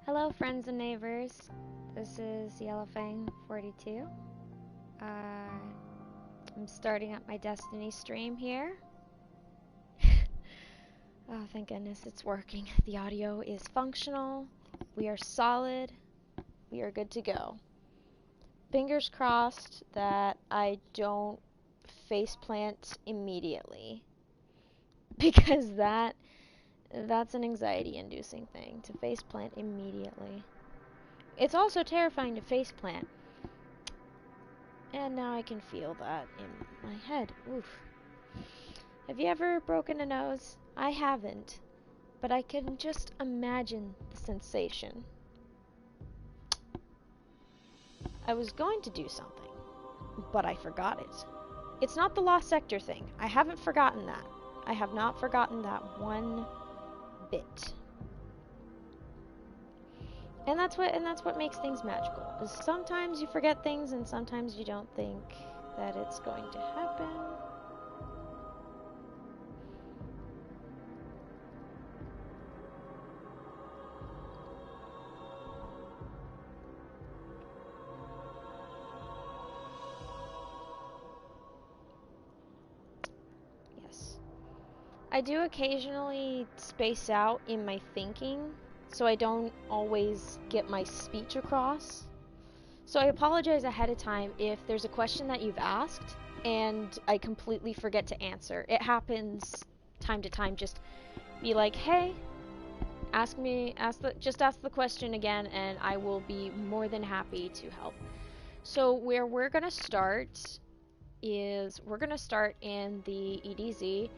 Hello friends and neighbors, this is Yellowfang42. I'm starting up my Destiny stream here. Oh, thank goodness it's working. The audio is functional, we are solid, we are good to go. Fingers crossed that I don't faceplant immediately, because that's an anxiety-inducing thing, to faceplant immediately. It's also terrifying to faceplant. And now I can feel that in my head. Oof. Have you ever broken a nose? I haven't, but I can just imagine the sensation. I was going to do something, but I forgot it. It's not the Lost Sector thing. I haven't forgotten that. I have not forgotten that one bit. And that's what makes things magical. Is sometimes you forget things and sometimes you don't think that it's going to happen. Yes. I do occasionally space out in my thinking, so I don't always get my speech across. So I apologize ahead of time if there's a question that you've asked and I completely forget to answer. It happens time to time. Just be like, hey, just ask the question again and I will be more than happy to help. So where we're gonna start is we're gonna start in the EDZ,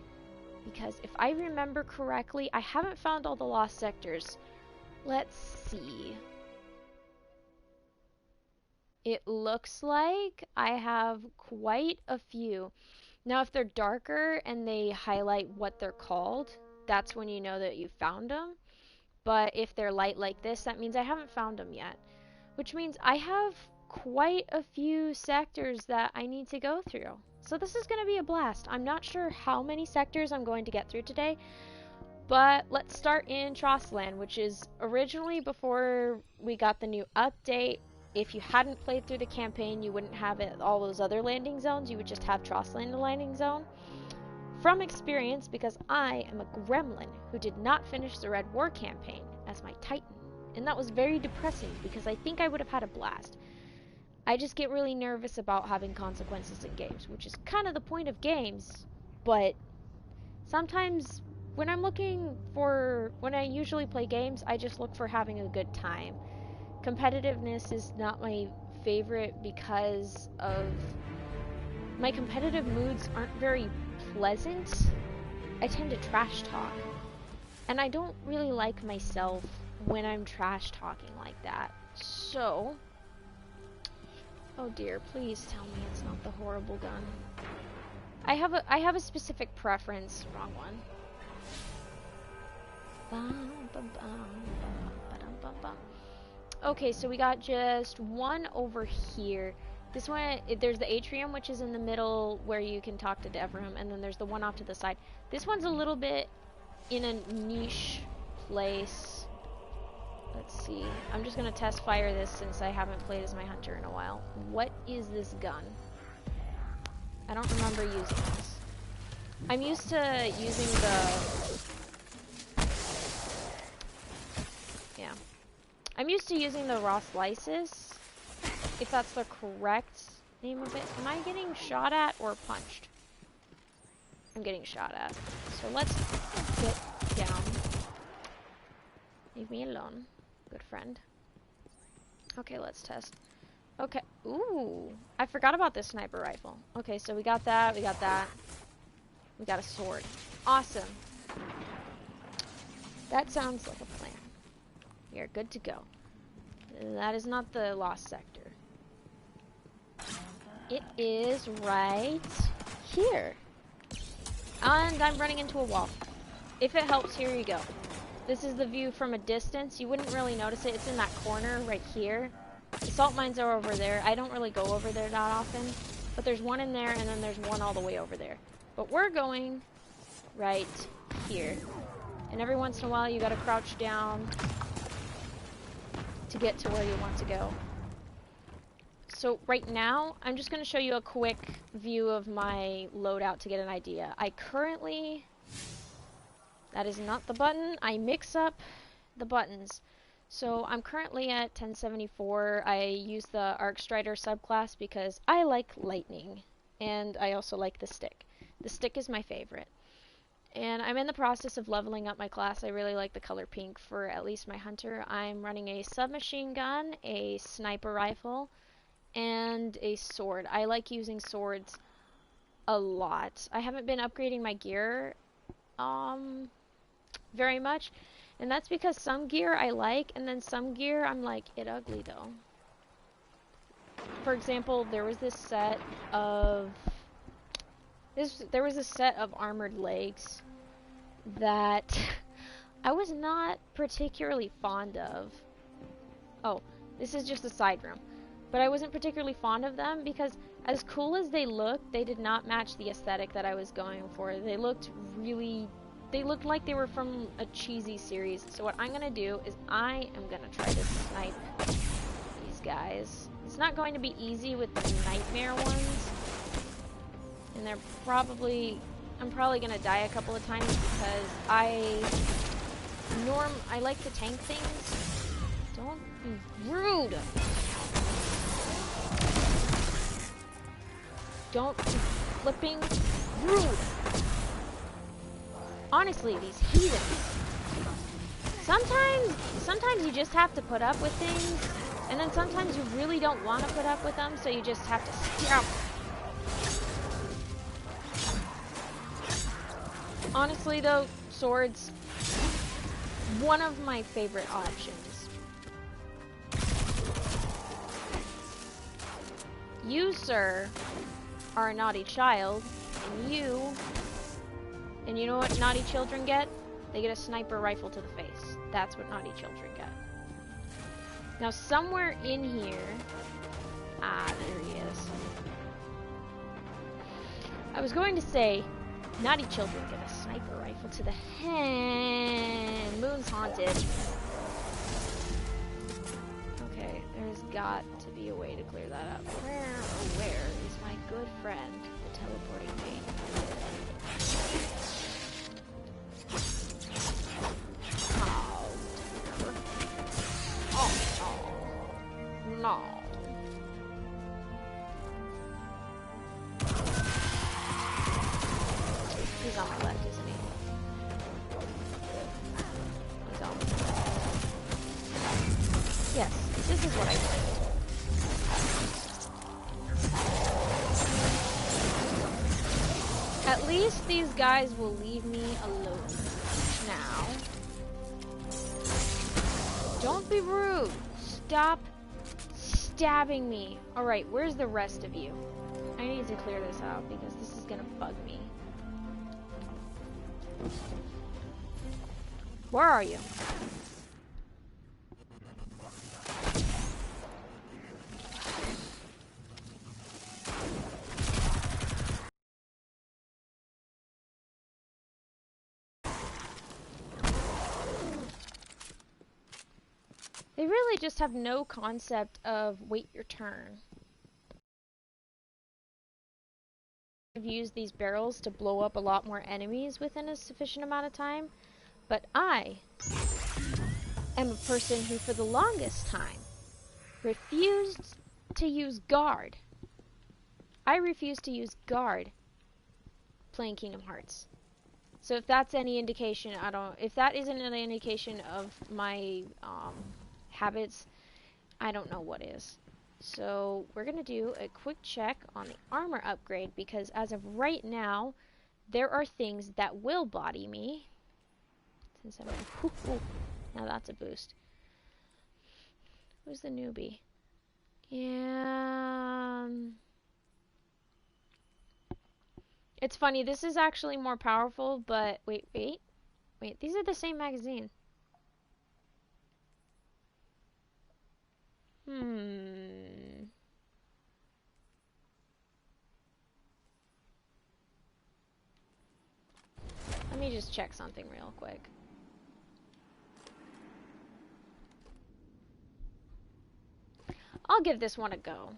because if I remember correctly, I haven't found all the lost sectors. Let's see. It looks like I have quite a few. Now, if they're darker and they highlight what they're called, that's when you know that you found them. But if they're light like this, that means I haven't found them yet. Which means I have quite a few sectors that I need to go through. So this is going to be a blast. I'm not sure how many sectors I'm going to get through today, but let's start in Trostland, which is originally before we got the new update. If you hadn't played through the campaign, you wouldn't have all those other landing zones. You would just have Trostland, the landing zone. From experience, because I am a gremlin who did not finish the Red War campaign as my Titan. And that was very depressing because I think I would have had a blast. I just get really nervous about having consequences in games, which is kind of the point of games, but sometimes when I usually play games, I just look for having a good time. Competitiveness is not my favorite because of my competitive moods aren't very pleasant. I tend to trash talk, and I don't really like myself when I'm trash talking like that. So, oh dear, please tell me it's not the horrible gun. I have a specific preference. Wrong one. Okay, so we got just one over here. This one, there's the atrium, which is in the middle where you can talk to Devrim, and then there's the one off to the side. This one's a little bit in a niche place. Let's see. I'm just gonna test fire this since I haven't played as my hunter in a while. What is this gun? I don't remember using this. I'm used to using I'm used to using the Ross Lysis, if that's the correct name of it. Am I getting shot at or punched? I'm getting shot at. So let's get down. Leave me alone, good friend. Okay, let's test. Okay, ooh, I forgot about this sniper rifle. Okay, so we got that, we got that. We got a sword. Awesome. That sounds like a plan. We are good to go. That is not the lost sector. It is right here. And I'm running into a wall. If it helps, here you go. This is the view from a distance. You wouldn't really notice it. It's in that corner right here. The salt mines are over there. I don't really go over there that often. But there's one in there, and then there's one all the way over there. But we're going right here. And every once in a while, you gotta crouch down to get to where you want to go. So right now, I'm just going to show you a quick view of my loadout to get an idea. I currently... That is not the button. I mix up the buttons. So I'm currently at 1074. I use the Arcstrider subclass because I like lightning. And I also like the stick. The stick is my favorite. And I'm in the process of leveling up my class. I really like the color pink for at least my hunter. I'm running a submachine gun, a sniper rifle, and a sword. I like using swords a lot. I haven't been upgrading my gear very much, and that's because some gear I like, and then some gear I'm like, it ugly though. For example, there was this set of armored legs that I was not particularly fond of. Oh, this is just a side room. But I wasn't particularly fond of them because as cool as they looked, they did not match the aesthetic that I was going for. They looked like they were from a cheesy series. So what I'm gonna do is I am gonna try to snipe these guys. It's not going to be easy with the nightmare ones. And I'm probably gonna die a couple of times because I like to tank things. Don't be rude! Don't be flipping rude! Honestly, these heathens. Sometimes you just have to put up with things, and then sometimes you really don't want to put up with them, so you just have to stop. Honestly though, swords, one of my favorite options. You, sir, are a naughty child, and you know what naughty children get? They get a sniper rifle to the face. That's what naughty children get. Now somewhere in here, there he is. I was going to say, naughty children get a sniper rifle to the head. Moon's haunted. Okay, there's got to be a way to clear that up. Where is my good friend, the teleporting maid? No. He's on my left, isn't he? He's on my left. Yes, this is what I want. At least these guys will leave me alone. Now. Don't be rude. Stop stabbing me. Alright, where's the rest of you? I need to clear this out because this is gonna bug me. Where are you? They really just have no concept of wait your turn. I've used these barrels to blow up a lot more enemies within a sufficient amount of time, but I am a person who for the longest time refused to use guard. I refused to use guard playing Kingdom Hearts. So if that's any indication, if that isn't an indication of my habits, I don't know what is. So we're gonna do a quick check on the armor upgrade because as of right now, there are things that will body me. Now that's a boost. Who's the newbie? Yeah. It's funny, this is actually more powerful, but wait, these are the same magazine. Let me just check something real quick. I'll give this one a go.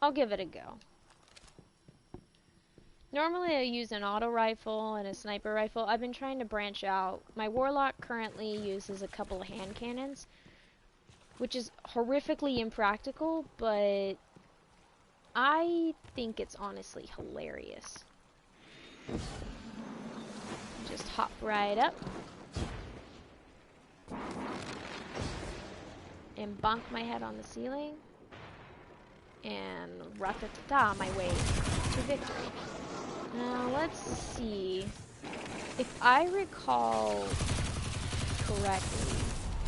I'll give it a go. Normally I use an auto rifle and a sniper rifle. I've been trying to branch out. My warlock currently uses a couple of hand cannons, which is horrifically impractical, but I think it's honestly hilarious. Just hop right up and bonk my head on the ceiling and rat-a-ta-ta my way to victory. Now let's see. If I recall correctly,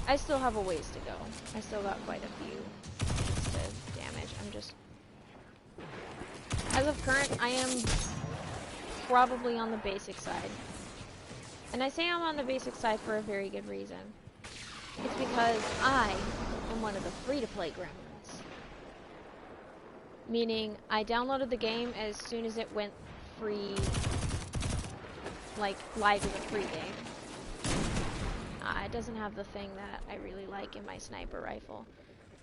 I still have a ways to go. I still got quite a few things to damage. I'm just... As of current, I am probably on the basic side. And I say I'm on the basic side for a very good reason. It's because I am one of the free-to-play gremlins. Meaning, I downloaded the game as soon as it went free, like, live as a free game. It doesn't have the thing that I really like in my sniper rifle.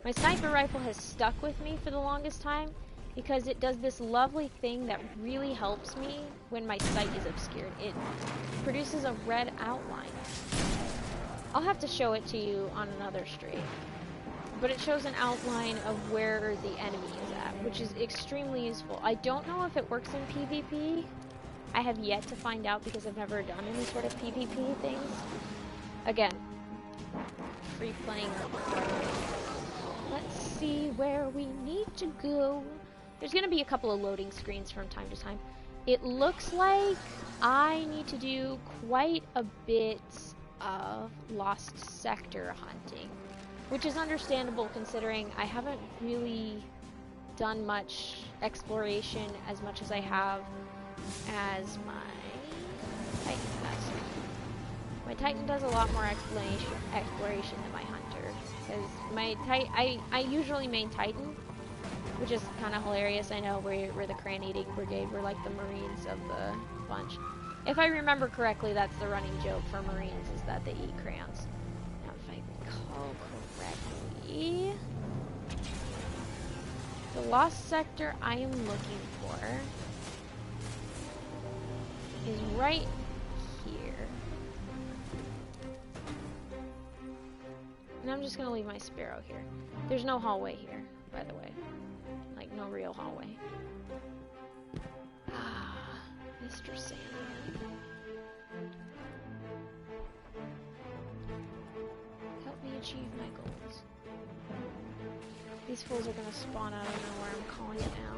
My sniper rifle has stuck with me for the longest time because it does this lovely thing that really helps me when my sight is obscured. It produces a red outline. I'll have to show it to you on another stream. But it shows an outline of where the enemy is at, which is extremely useful. I don't know if it works in PvP. I have yet to find out because I've never done any sort of PvP things. Again, free playing. Let's see where we need to go. There's going to be a couple of loading screens from time to time. It looks like I need to do quite a bit of lost sector hunting, which is understandable considering I haven't really done much exploration as much as I have as my Titan does. My Titan does a lot more exploration than my Hunter, because my I usually main Titan, which is kind of hilarious. I know we're the Cran-Eating Brigade, we're like the Marines of the bunch. If I remember correctly, that's the running joke for Marines, is that they eat crayons. Now, if I recall correctly, the lost sector I am looking for is right here. And I'm just gonna leave my Sparrow here. There's no hallway here, by the way. Like, no real hallway. Ah, Mr. Sandman. Help me achieve my goals. These fools are gonna spawn out of nowhere, I'm calling it now.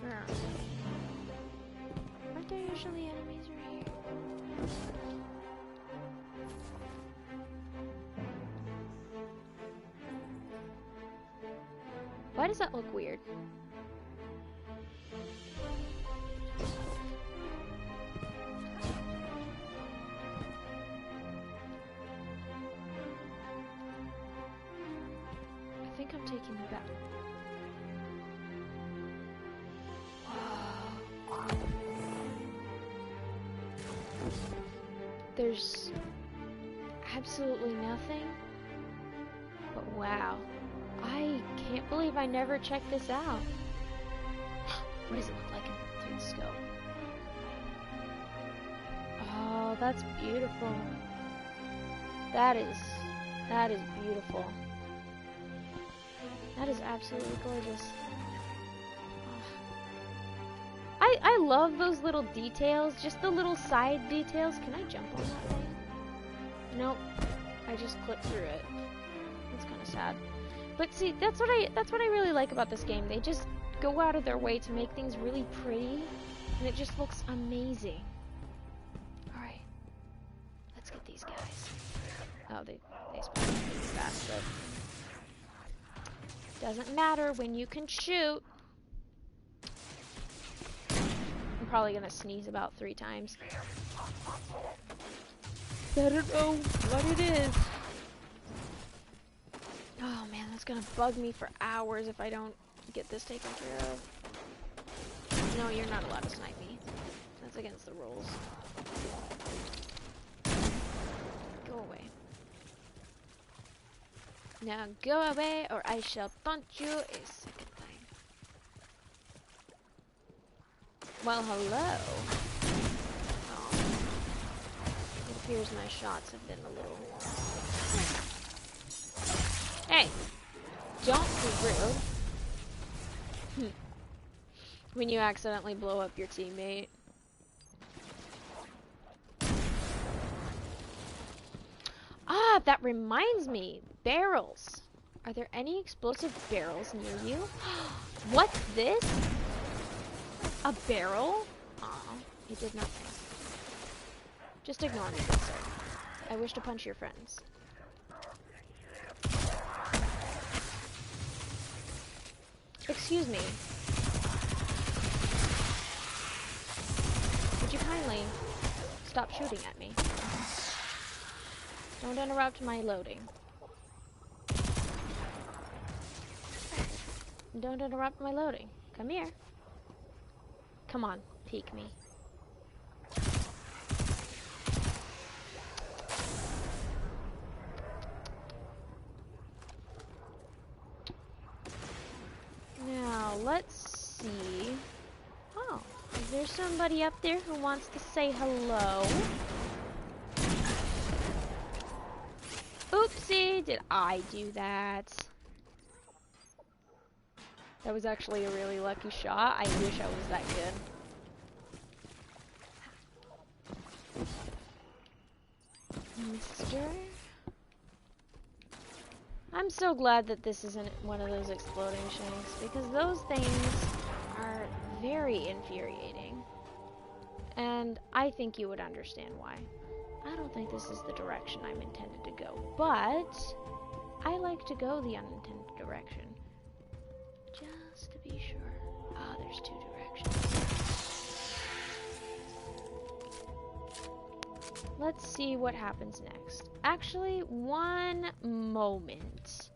Where are they? Aren't there usually enemies right here? Why does that look weird? I think I'm taking the back. There's absolutely nothing, but wow. I can't believe I never checked this out. What does it look like through the scope? Oh, that's beautiful. That is beautiful. That is absolutely gorgeous. Oh. I love those little details, just the little side details. Can I jump on that thing? Nope. I just clipped through it. That's kind of sad. But see, that's what I really like about this game. They just go out of their way to make things really pretty, and it just looks amazing. All right, let's get these guys. Oh, they spawn pretty fast, but doesn't matter when you can shoot. I'm probably gonna sneeze about 3 times. I don't know what it is. Oh man, that's gonna bug me for hours if I don't get this taken care of. No, you're not allowed to snipe me. That's against the rules. Go away. Now go away or I shall punch you a second time. Well, hello. Oh, it appears my shots have been a little... Hey! Don't be rude. When you accidentally blow up your teammate. Ah, that reminds me. Barrels. Are there any explosive barrels near you? What's this? A barrel? Aw, he did nothing. Just ignore me, good sir. I wish to punch your friends. Excuse me. Would you kindly stop shooting at me? Don't interrupt my loading. Don't interrupt my loading. Come here. Come on, peek me. Now, let's see. Oh, is there somebody up there who wants to say hello? Oopsie, did I do that? That was actually a really lucky shot. I wish I was that good. Mister? I'm so glad that this isn't one of those exploding shanks, because those things are very infuriating. And I think you would understand why. I don't think this is the direction I'm intended to go, but I like to go the unintended direction. Just to be sure. Ah, there's two directions. Let's see what happens next. Actually, one moment.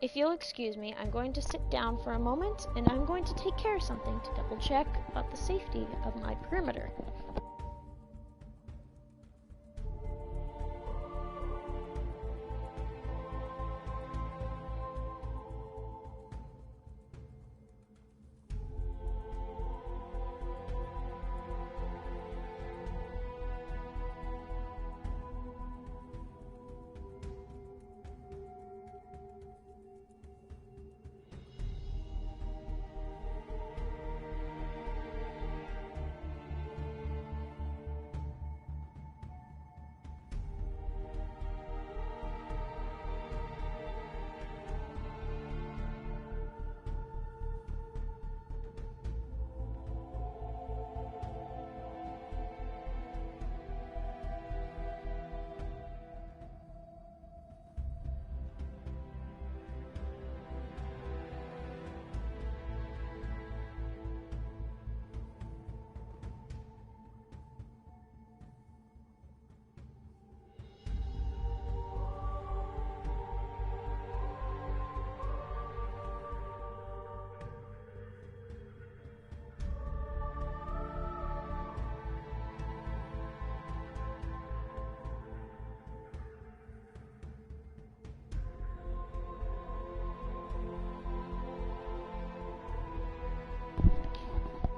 If you'll excuse me, I'm going to sit down for a moment, and I'm going to take care of something to double check about the safety of my perimeter.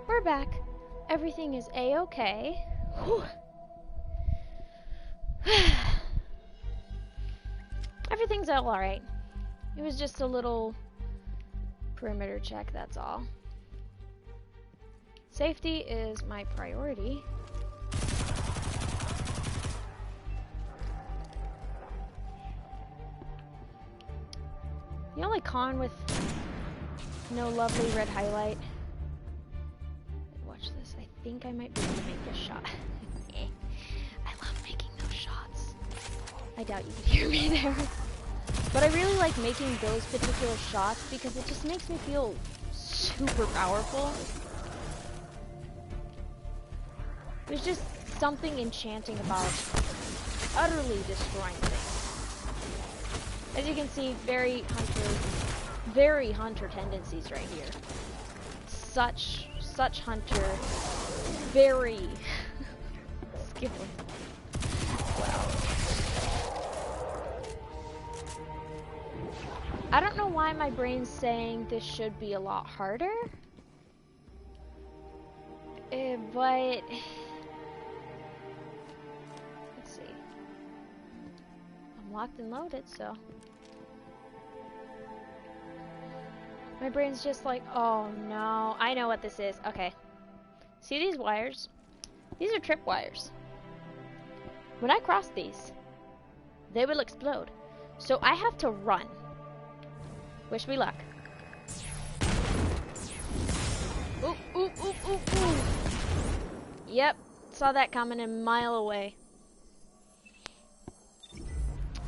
We're back. Everything is a-okay. Everything's all alright. It was just a little perimeter check, that's all. Safety is my priority. The only con with no lovely red highlight. Watch this. I think I might be able to make this shot. I love making those shots. I doubt you could hear me there. But I really like making those particular shots because it just makes me feel super powerful. There's just something enchanting about utterly destroying things. As you can see, very hunter tendencies right here. Such hunter, very skilled. Wow. I don't know why my brain's saying this should be a lot harder. But let's see. I'm locked and loaded, so my brain's just like, oh no, I know what this is. Okay. See these wires? These are trip wires. When I cross these, they will explode. So I have to run. Wish me luck. Ooh, ooh, ooh, ooh, ooh. Yep, saw that coming a mile away.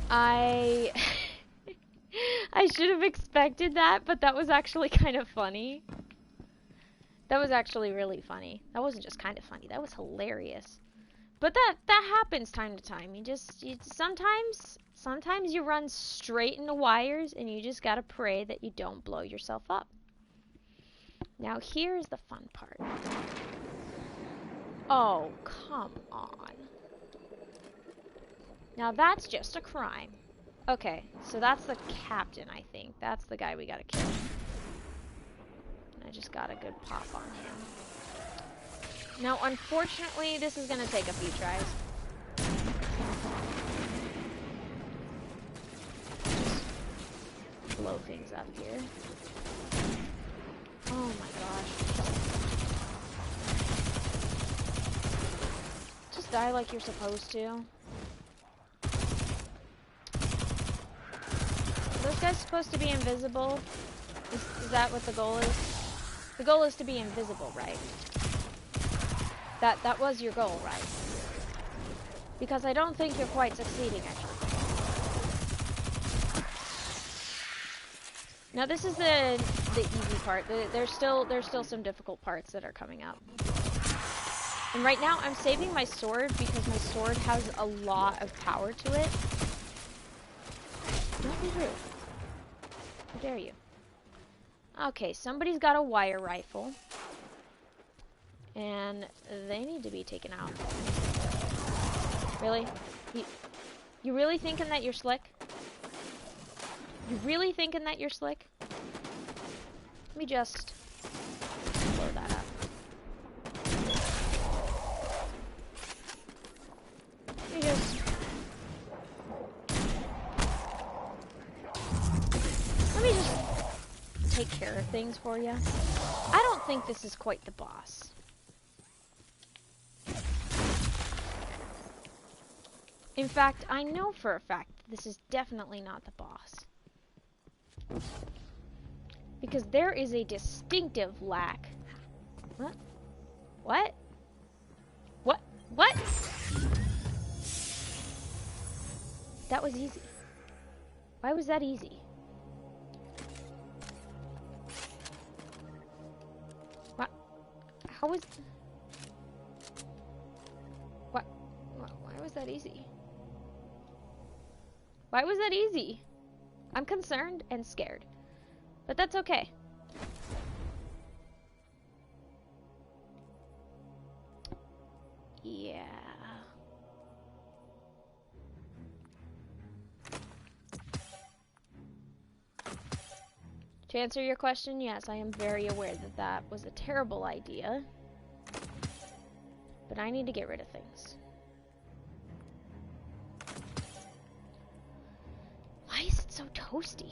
I should have expected that, but that was actually kind of funny. That was actually really funny. That wasn't just kind of funny. That was hilarious. But that happens time to time. Sometimes you run straight into wires and you just gotta pray that you don't blow yourself up. Now here's the fun part. Oh, come on. Now that's just a crime. Okay, so that's the captain, I think. That's the guy we gotta kill. I just got a good pop on him. Now, unfortunately, this is gonna take a few tries. Just blow things up here. Oh my gosh. Just die like you're supposed to. Are those guys supposed to be invisible? Is that what the goal is? The goal is to be invisible, right? That was your goal, right? Because I don't think you're quite succeeding, actually. Now this is the easy part. There's still some difficult parts that are coming up. And right now I'm saving my sword because my sword has a lot of power to it. Don't be rude. How dare you? Okay, somebody's got a wire rifle. And they need to be taken out. Really? You really thinking that you're slick? You really thinking that you're slick? Let me just blow that up. Let me just... Let me just take care of things for you. I don't think this is quite the boss. In fact, I know for a fact this is definitely not the boss. Because there is a distinctive lack. What? What? What? What? That was easy. Why was that easy? What? How was... What? Why was that easy? Why was that easy? I'm concerned and scared. But that's okay. Yeah. To answer your question, yes, I am very aware that that was a terrible idea. But I need to get rid of things. Why is it so toasty?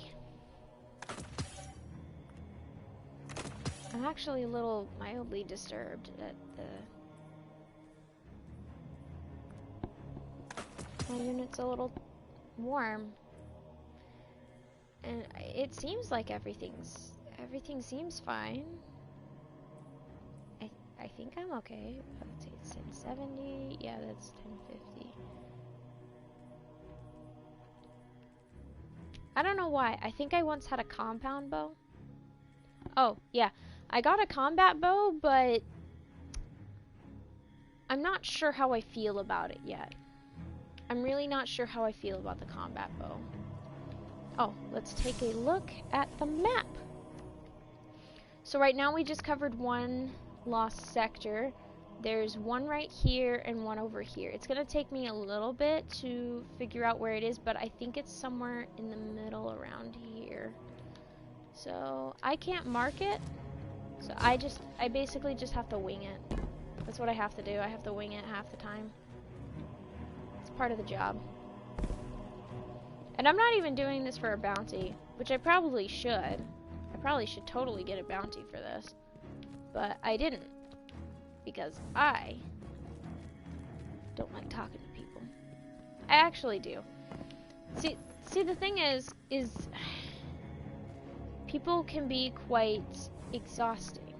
I'm actually a little mildly disturbed at my unit's a little warm. And it seems like everything seems fine. I think I'm okay. Let's see, it's 1070. Yeah, that's 1050. I don't know why. I think I once had a compound bow. Oh, yeah. I got a combat bow, but I'm not sure how I feel about it yet. I'm really not sure how I feel about the combat bow. Oh, let's take a look at the map. So right now we just covered one lost sector. There's one right here and one over here. It's gonna take me a little bit to figure out where it is, but I think it's somewhere in the middle around here. So I can't mark it, so I basically just have to wing it. That's what I have to do. I have to wing it half the time. It's part of the job. And I'm not even doing this for a bounty, which I probably should. I probably should totally get a bounty for this, but I didn't. Because I don't like talking to people. I actually do. See, the thing is people can be quite exhausting.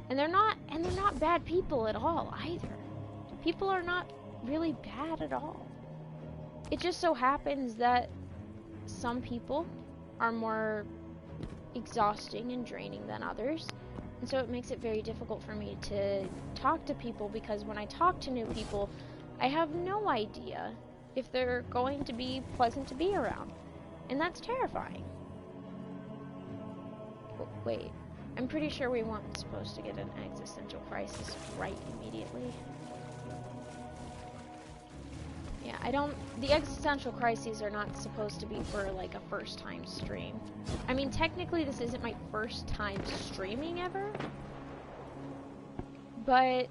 And they're not bad people at all either. People are not really bad at all. It just so happens that some people are more exhausting and draining than others. And so it makes it very difficult for me to talk to people, because when I talk to new people, I have no idea if they're going to be pleasant to be around. And that's terrifying. Oh, wait, I'm pretty sure we weren't supposed to get an existential crisis right immediately. Yeah, the existential crises are not supposed to be for like a first time stream. I mean, technically this isn't my first time streaming ever, but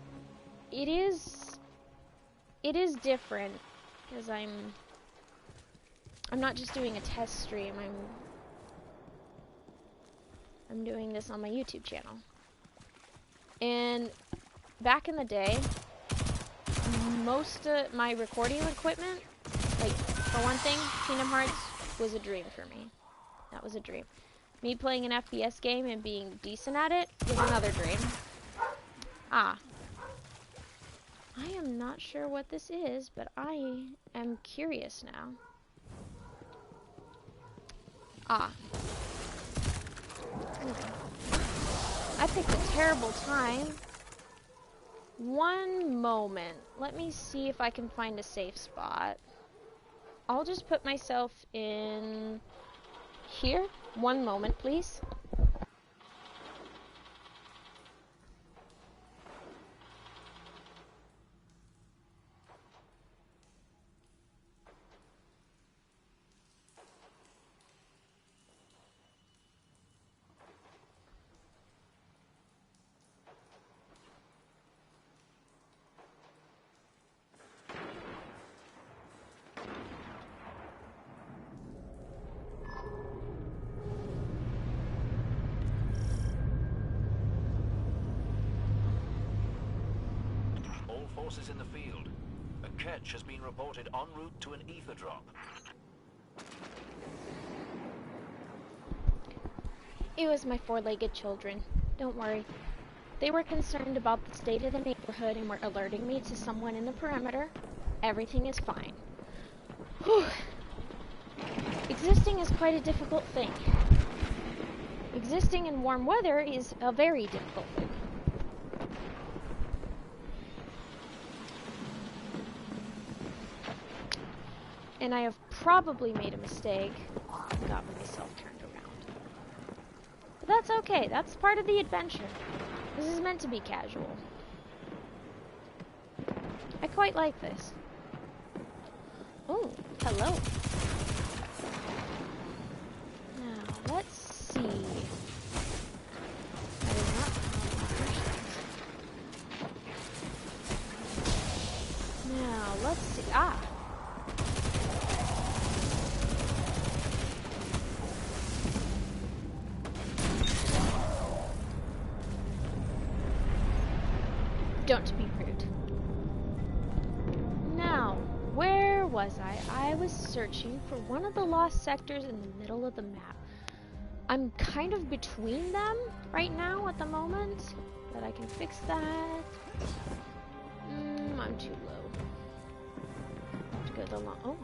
it is different, because I'm not just doing a test stream, I'm doing this on my YouTube channel. And back in the day, most of my recording equipment, like, for one thing, Kingdom Hearts was a dream for me. That was a dream. Me playing an FPS game and being decent at it was another dream. Ah. I am not sure what this is, but I am curious now. Ah. I picked a terrible time. One moment. Let me see if I can find a safe spot. I'll just put myself in here. One moment, please. Forces in the field. A catch has been reported en route to an ether drop. It was my four-legged children. Don't worry. They were concerned about the state of the neighborhood and were alerting me to someone in the perimeter. Everything is fine. Whew. Existing is quite a difficult thing. Existing in warm weather is a very difficult thing. And I have probably made a mistake. Got myself turned around. But that's okay. That's part of the adventure. This is meant to be casual. I quite like this. Oh, hello. Now, let's see. That is not now, let's see. Ah. Don't be rude. Now, where was I? I was searching for one of the lost sectors in the middle of the map. I'm kind of between them right now at the moment, but I can fix that. I'm too low. To go the long. Oh,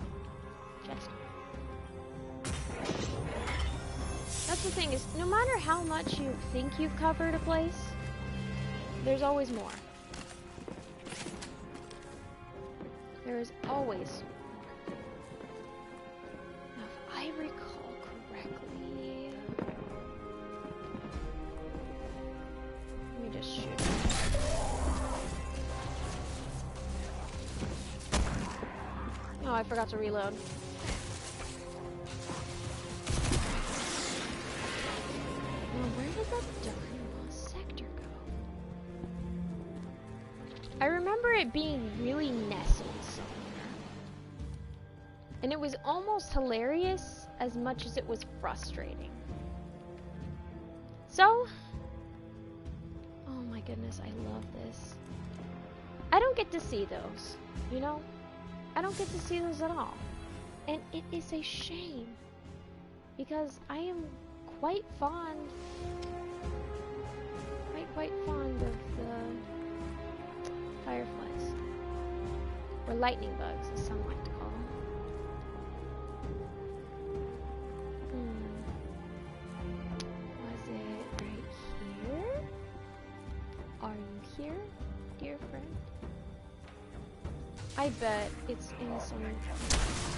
chest. That's the thing, is no matter how much you think you've covered a place, there's always more. There is always. Now, if I recall correctly, let me just shoot. I forgot to reload. Now, where did that darn lost sector go? I remember it being really nestled somewhere. And it was almost hilarious as much as it was frustrating. So, oh my goodness, I love this. I don't get to see those, you know? I don't get to see those at all. And it is a shame. Because I am quite fond of the fireflies. Or lightning bugs, as some like to call them. Was it right here? Are you here, dear friend? I bet it's in some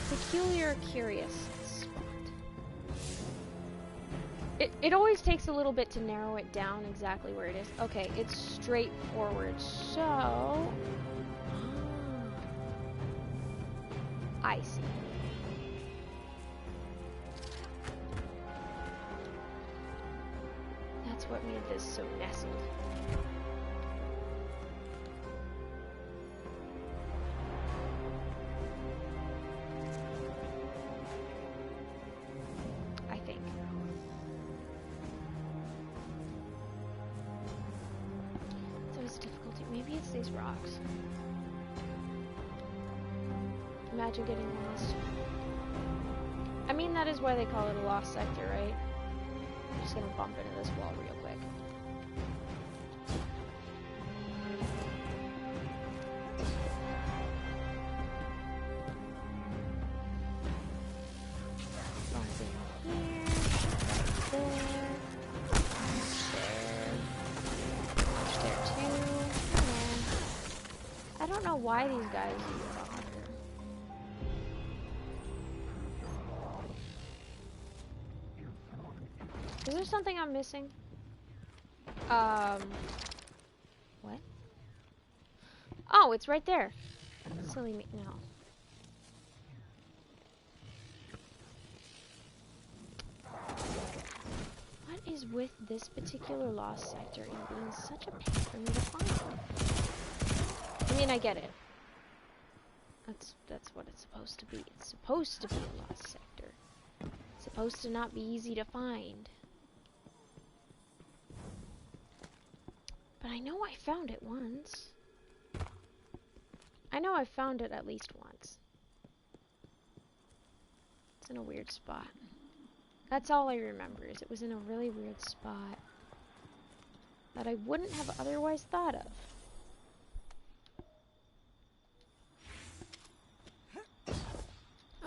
peculiar, curious spot. It always takes a little bit to narrow it down exactly where it is. Okay, it's straightforward. So, I see. That's what made this so nestled. I think. So it's difficulty. Maybe it's these rocks. Imagine getting lost. I mean, that is why they call it a lost sector, right? I'm just gonna bump into this wall real quick. Bump in here, there, there too. I don't know why these guys use it on here. Is there something I'm missing? What? Oh, it's right there. Silly me, no. What is with this particular lost sector and being such a pain for me to find? I mean, I get it. That's what it's supposed to be. It's supposed to be a lost sector. It's supposed to not be easy to find. But I know I found it once. I know I found it at least once. It's in a weird spot. That's all I remember, is it was in a really weird spot that I wouldn't have otherwise thought of.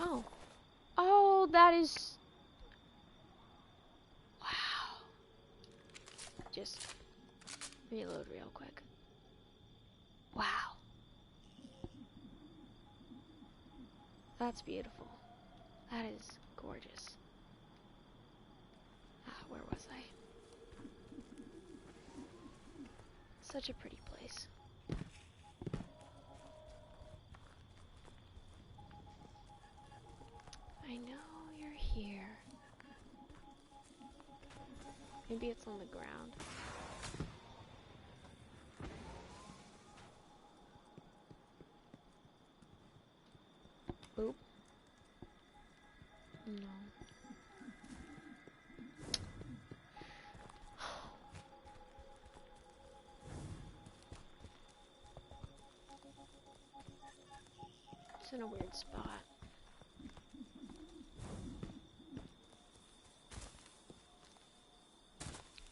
Oh. Oh, that is... Wow. Just reload real quick. Wow. That's beautiful. That is gorgeous. Where was I? Such a pretty place. I know you're here. Maybe it's on the ground. Oop. No. It's in a weird spot.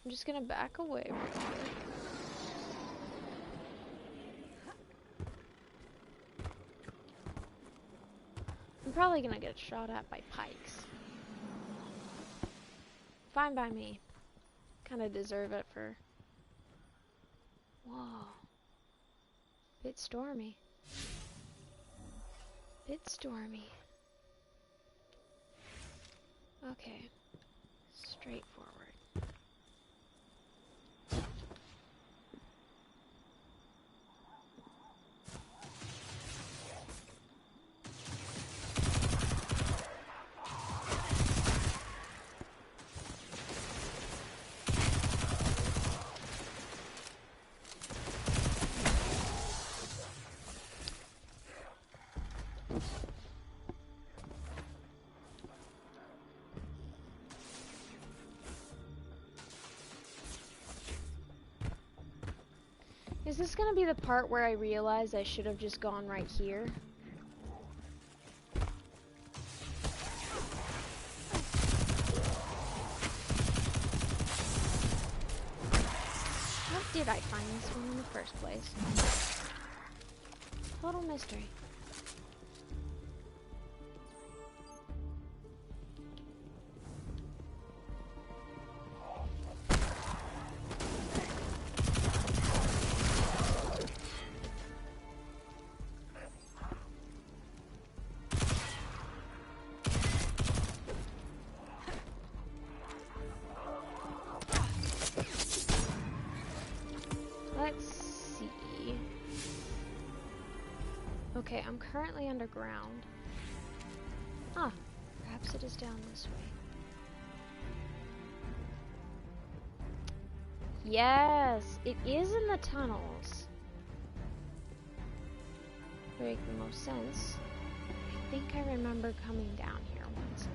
I'm just gonna back away real quick. I'm probably gonna get shot at by pikes. Fine by me. Kinda deserve it for... Whoa. Bit stormy. Bit stormy. Okay. Straightforward. Is this gonna be the part where I realize I should have just gone right here? How did I find this one in the first place? Total mystery. Let's see. Okay, I'm currently underground. Ah, perhaps it is down this way. Yes, it is in the tunnels. Make the most sense. I think I remember coming down here once.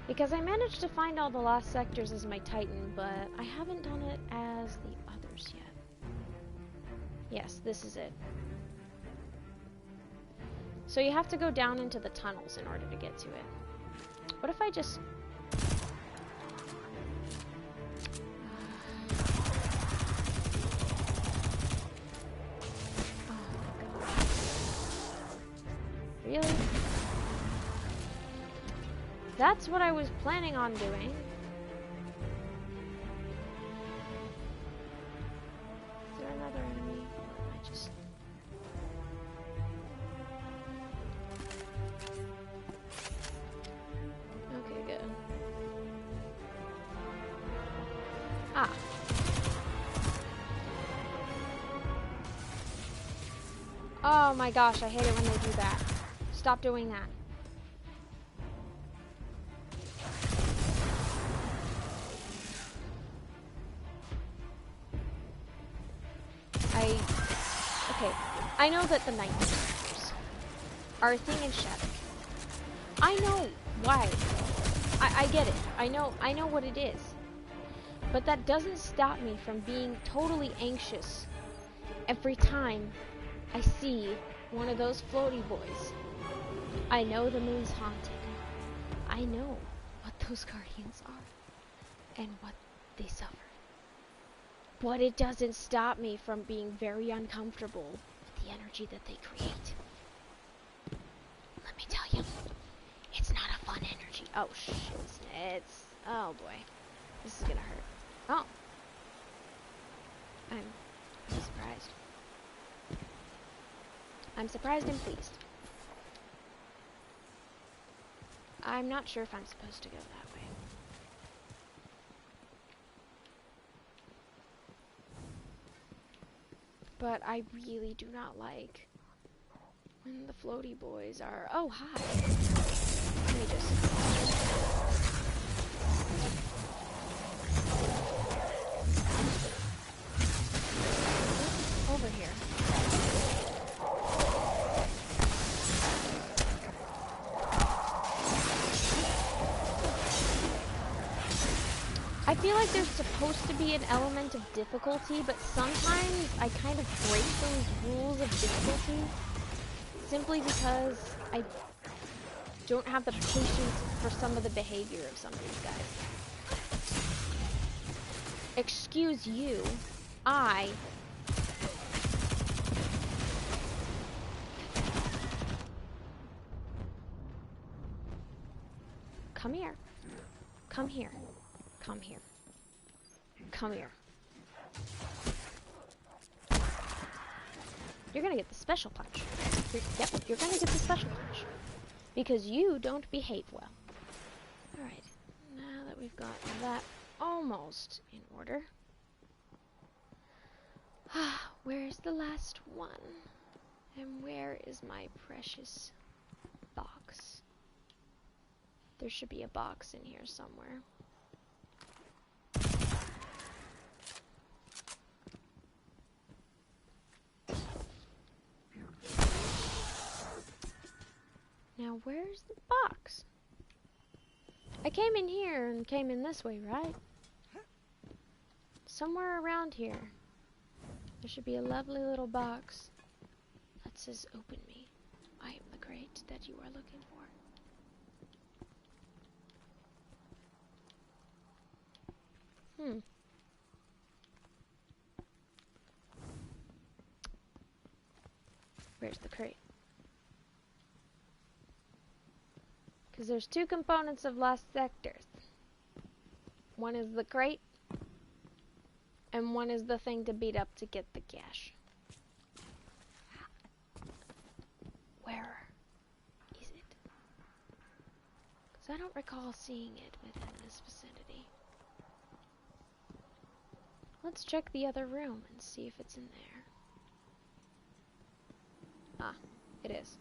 Because I managed to find all the lost sectors as my Titan, but I haven't done it as the others yet. Yes, this is it. So you have to go down into the tunnels in order to get to it. What if I just... Oh my gosh. Really? That's what I was planning on doing. Is there another enemy? Or am I just... Okay, good. Ah. Oh my gosh, I hate it when they do that. Stop doing that. Okay, I know that the Nightmares are a thing in Shadow. I know why. I get it. I know what it is. But that doesn't stop me from being totally anxious every time I see one of those floaty boys. I know the moon's haunted. I know what those guardians are and what they suffer. But it doesn't stop me from being very uncomfortable with the energy that they create. Let me tell you, it's not a fun energy. Oh shit, it's oh boy. This is gonna hurt. Oh. I'm surprised. I'm surprised and pleased. I'm not sure if I'm supposed to go that way. But I really do not like when the floaty boys are... Oh, hi. Let me just... Over here. I feel like there's supposed to be an element of difficulty, but sometimes I kind of break those rules of difficulty simply because I don't have the patience for some of the behavior of some of these guys. Excuse you, Come here. Come here. Come here. Come here. You're gonna get the special punch. You're gonna get the special punch. Because you don't behave well. Alright, now that we've got that almost in order. Where's the last one? And where is my precious box? There should be a box in here somewhere. Now, where's the box? I came in here and came in this way, right? Somewhere around here. There should be a lovely little box that says, "Open me. I am the crate that you are looking for." Where's the crate? Because there's two components of Lost Sectors. One is the crate, and one is the thing to beat up to get the cash. Where is it? Because I don't recall seeing it within this vicinity. Let's check the other room and see if it's in there. Ah, it is.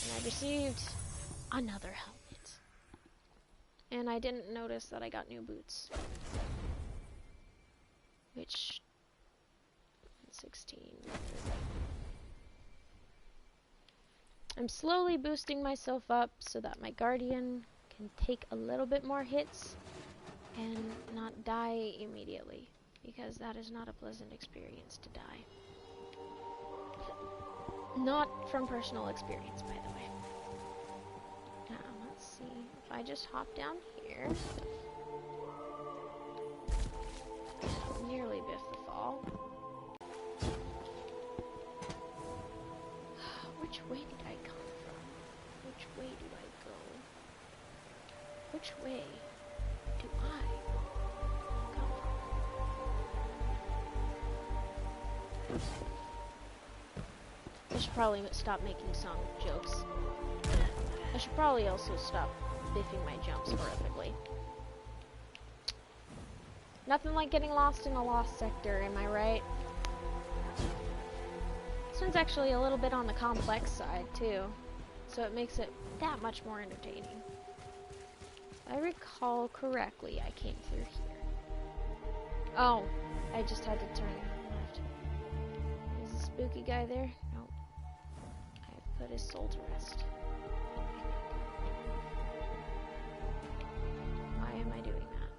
And I received another helmet. And I didn't notice that I got new boots. Which... 16. I'm slowly boosting myself up so that my guardian can take a little bit more hits and not die immediately, because that is not a pleasant experience to die. Not from personal experience, by the way. Now, let's see. If I just hop down here, nearly biff the fall. Which way did I come from? Which way do I go? Which way do I come from? I should probably stop making song jokes. I should probably also stop biffing my jumps horrifically. Nothing like getting lost in a lost sector, am I right? This one's actually a little bit on the complex side, too. So it makes it that much more entertaining. If I recall correctly, I came through here. Oh, I just had to turn left. Is the spooky guy there? Nope. I have put his soul to rest. Why am I doing that?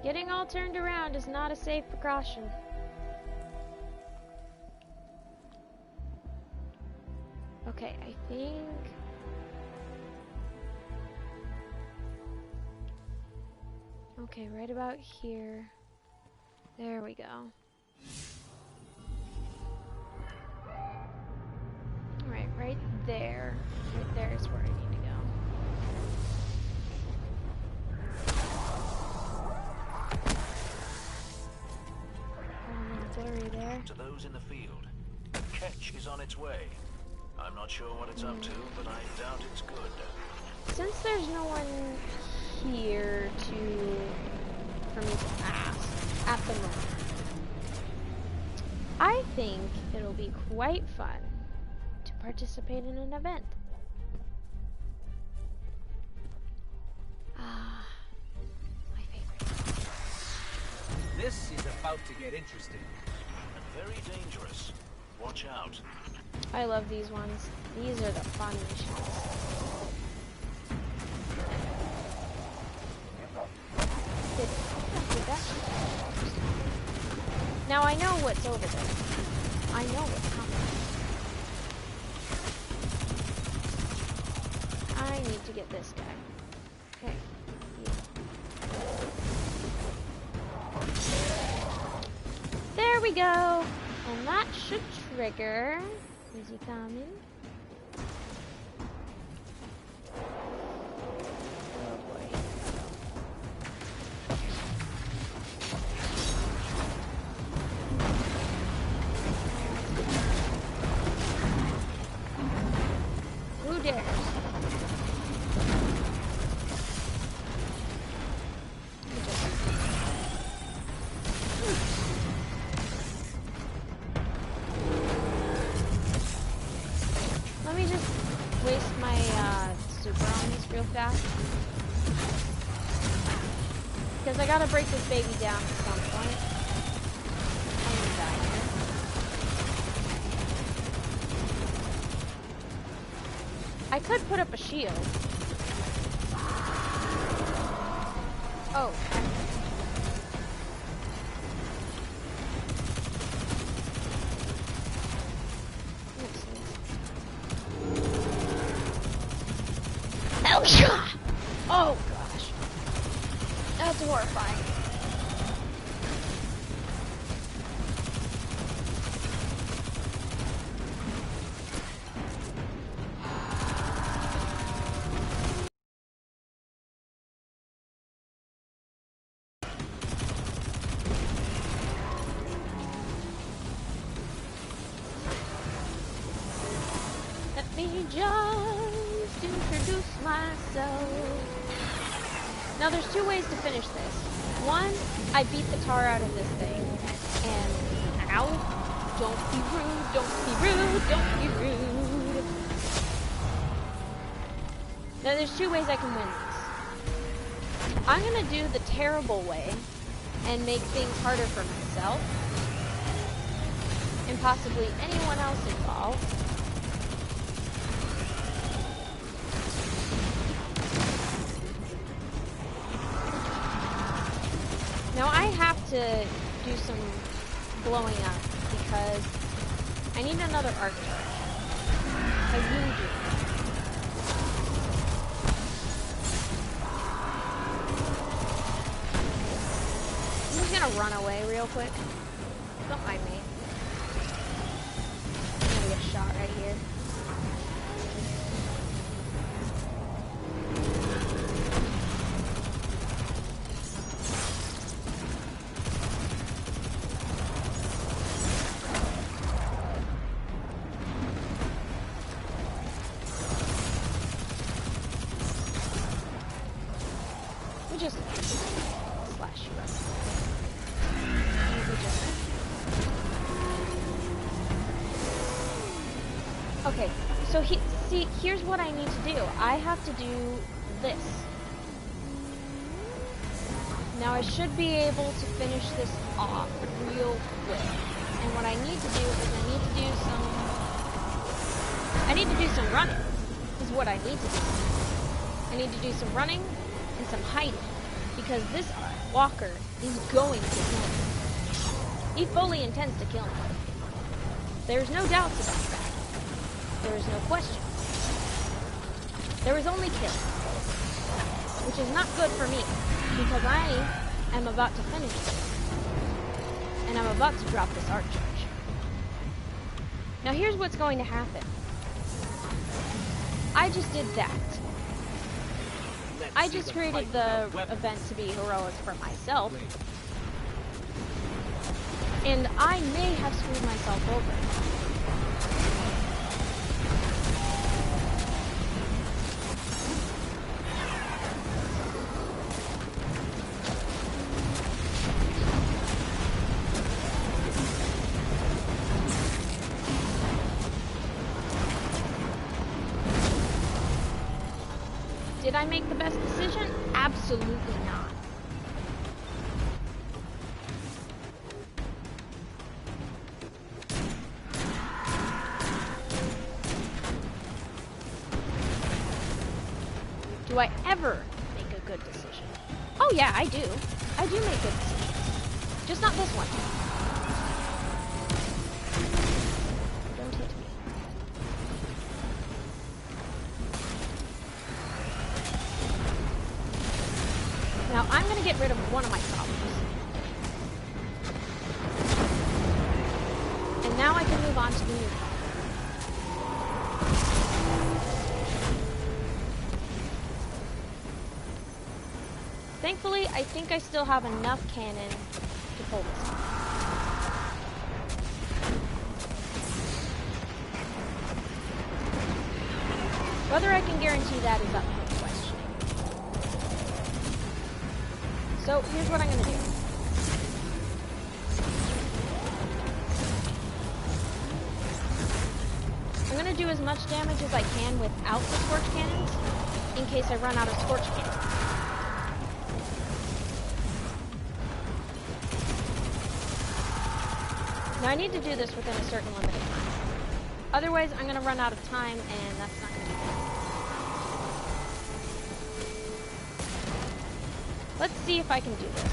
Getting all turned around is not a safe precaution. Okay, I think... Okay, right about here. There we go. Alright, right there. Right there is where I need to go. Blurry there. To those in the field, the catch is on its way. I'm not sure what it's up to, but I doubt it's good. Since there's no one here for me to ask at the moment, I think it'll be quite fun to participate in an event. Ah, my favorite. This is about to get interesting. And very dangerous. Watch out. I love these ones. These are the fun missions. Did that? Now I know what's over there. I know what's coming. I need to get this guy. Okay. There we go. And that should trigger. Is he coming? Oh boy. Who dares? Let me just waste my super on these real fast. Because I gotta break this baby down at some point. I'm gonna die here. I could put up a shield. Oh. Oh gosh. That's horrifying. Let me just introduce myself. Now there's two ways to finish this. One, I beat the tar out of this thing. And, ow, don't be rude, don't be rude, don't be rude. Now there's two ways I can win this. I'm gonna do the terrible way and make things harder for myself. And possibly anyone else involved. Now I have to do some blowing up because I need another arc charge. I really do. I'm just gonna run away real quick. Don't mind me. I'm gonna get shot right here. Just slash you up. Okay, so see, here's what I need to do. I have to do this. Now I should be able to finish this off real quick. And what I need to do is I need to do some running. Is what I need to do. I need to do some running and some hiding, because this walker is going to kill me. He fully intends to kill me. There's no doubts about that. There is no question. There is only kill, which is not good for me, because I am about to finish this, and I'm about to drop this arc charge. Now here's what's going to happen. I just did that. I just created the event to be heroic for myself, and I may have screwed myself over. Did I make the best decision? Absolutely not. Do I ever make a good decision? Oh yeah, I do. I do make good decisions. Just not this one. Don't hit me. Now I'm going to get rid of one of my problems. And now I can move on to the new problem. Thankfully, I think I still have enough cannon to pull this off. Whether I can guarantee that is up for questioning. So here's what I'm going to do. I'm going to do as much damage as I can without the Scorch Cannons, in case I run out of Scorch Cannons. Now I need to do this within a certain limit of time. Otherwise, I'm going to run out of time, and that's not going to be good. Let's see if I can do this.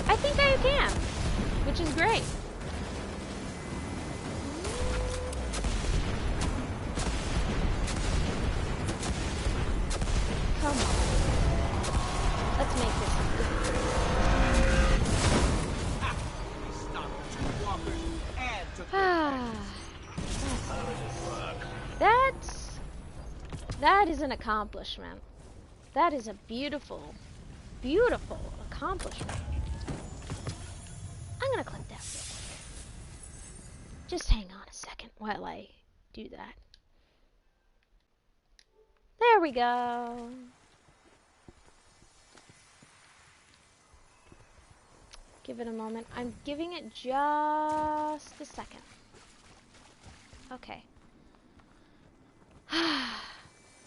I think I can, which is great. Come on. Let's make this that is an accomplishment. That is a beautiful, beautiful accomplishment. I'm gonna clip that real quick. Just hang on a second while I do that. There we go. Give it a moment. I'm giving it just a second. Okay.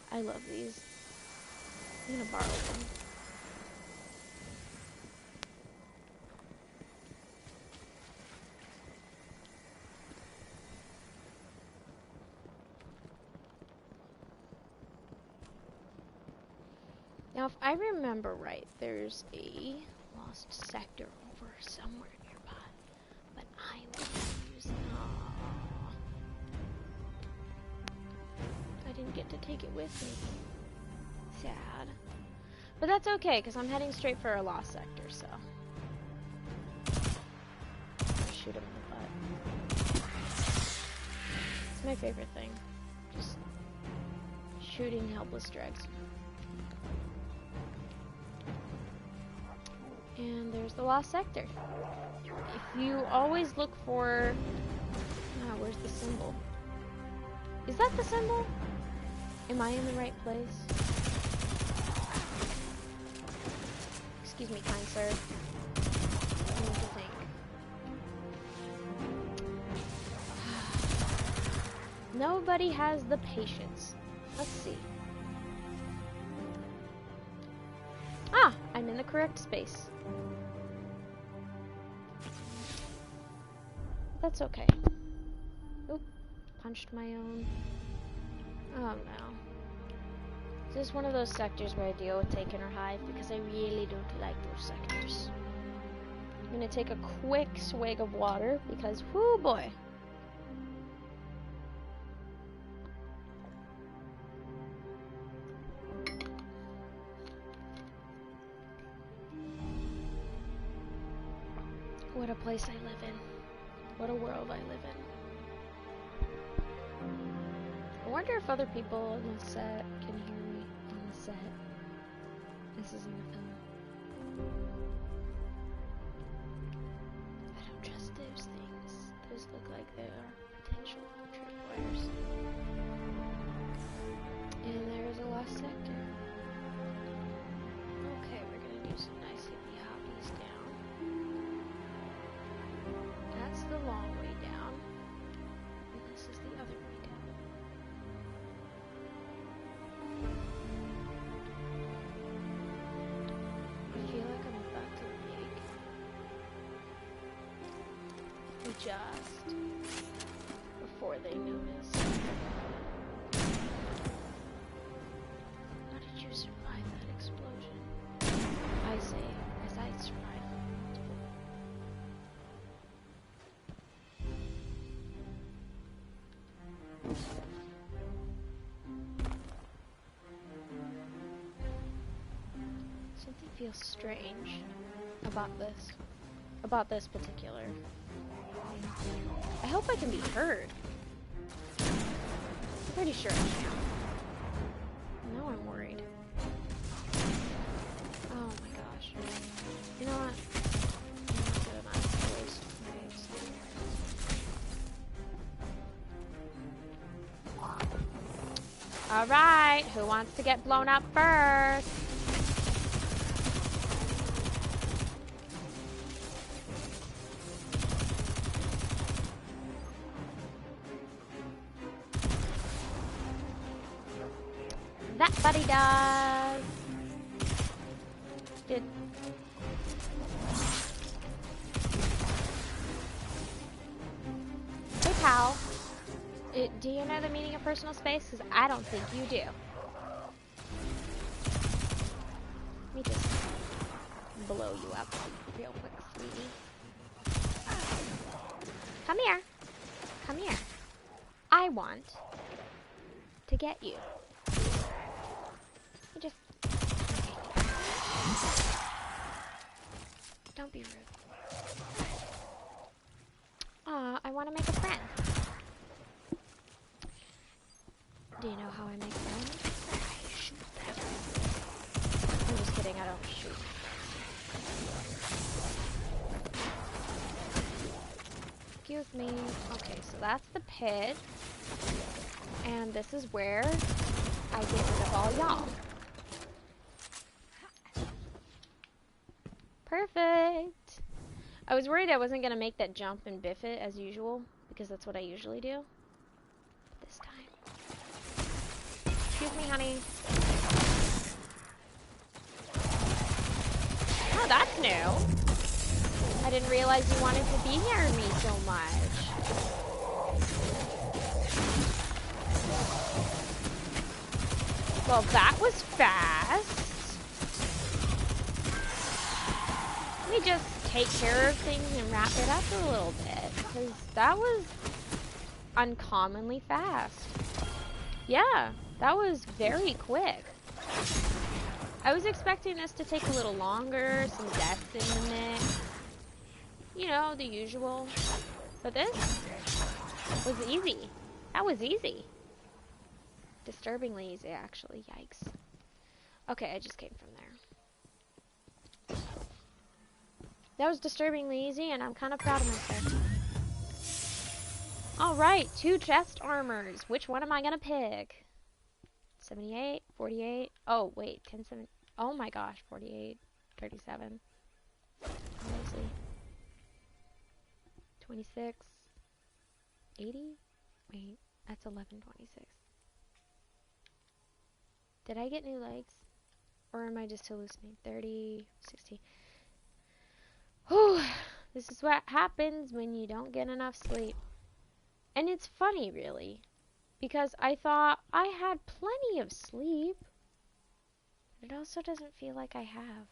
I love these. I'm gonna borrow them. Now, if I remember right, there's a lost sector over somewhere nearby, but I will use. I didn't get to take it with me. Sad, but that's okay because I'm heading straight for a lost sector. So I'll shoot him in the butt. It's my favorite thing, just shooting helpless dregs. And there's the lost sector. If you always look for... where's the symbol? Is that the symbol? Am I in the right place? Excuse me, kind sir. I need to think. Nobody has the patience. Let's see. Ah, I'm in the correct space. That's okay. Oop, punched my own. Oh no. This is one of those sectors where I deal with Taken or Hive because I really don't like those sectors. I'm gonna take a quick swig of water because, whoo boy. What a place I live in. What a world I live in. I wonder if other people on the set can hear me on the set. This is in the film. I don't trust those things. Those look like they are potential tripwires. And there's a lost sector. Okay, we're gonna do some nice hippie hoppies down. That's the long way down. And this is the other way down. I feel like I'm about to make adjust before they notice. How did you survive that explosion? I say, as I survived. Something feels strange about this particular. I hope I can be heard. I'm pretty sure I can. Now I'm worried. Oh my gosh. You know what? I'm not gonna waste my Alright, who wants to get blown up first? That buddy does. Did. Hey pal. Do you know the meaning of personal space? Because I don't think you do. Let me just blow you up real quick, sweetie. Come here. Come here. I want to get you. You just... Don't be rude. Aw, I want to make a friend. Do you know how I make friends? I shoot them. I'm just kidding, I don't shoot. Excuse me. Okay, so that's the pit. And this is where I get rid of all y'all. Perfect. I was worried I wasn't going to make that jump and biff it as usual, because that's what I usually do. But this time. Excuse me, honey. Oh, that's new. I didn't realize you wanted to be near me so much. Well, that was fast. Let me just take care of things and wrap it up a little bit, because that was uncommonly fast. Yeah, that was very quick. I was expecting this to take a little longer, some deaths in the mix. You know, the usual. But this was easy. That was easy. Disturbingly easy, actually. Yikes. Okay, I just came from there. That was disturbingly easy, and I'm kind of proud of myself. Alright, 2 chest armors. Which one am I gonna pick? 78, 48. Oh, wait, 1070. Oh my gosh, 48, 37. Obviously. 26, 80. Wait, that's 1126. Did I get new legs? Or am I just hallucinating? 30, 60. Whew, this is what happens when you don't get enough sleep. And it's funny, really, because I thought I had plenty of sleep, but it also doesn't feel like I have.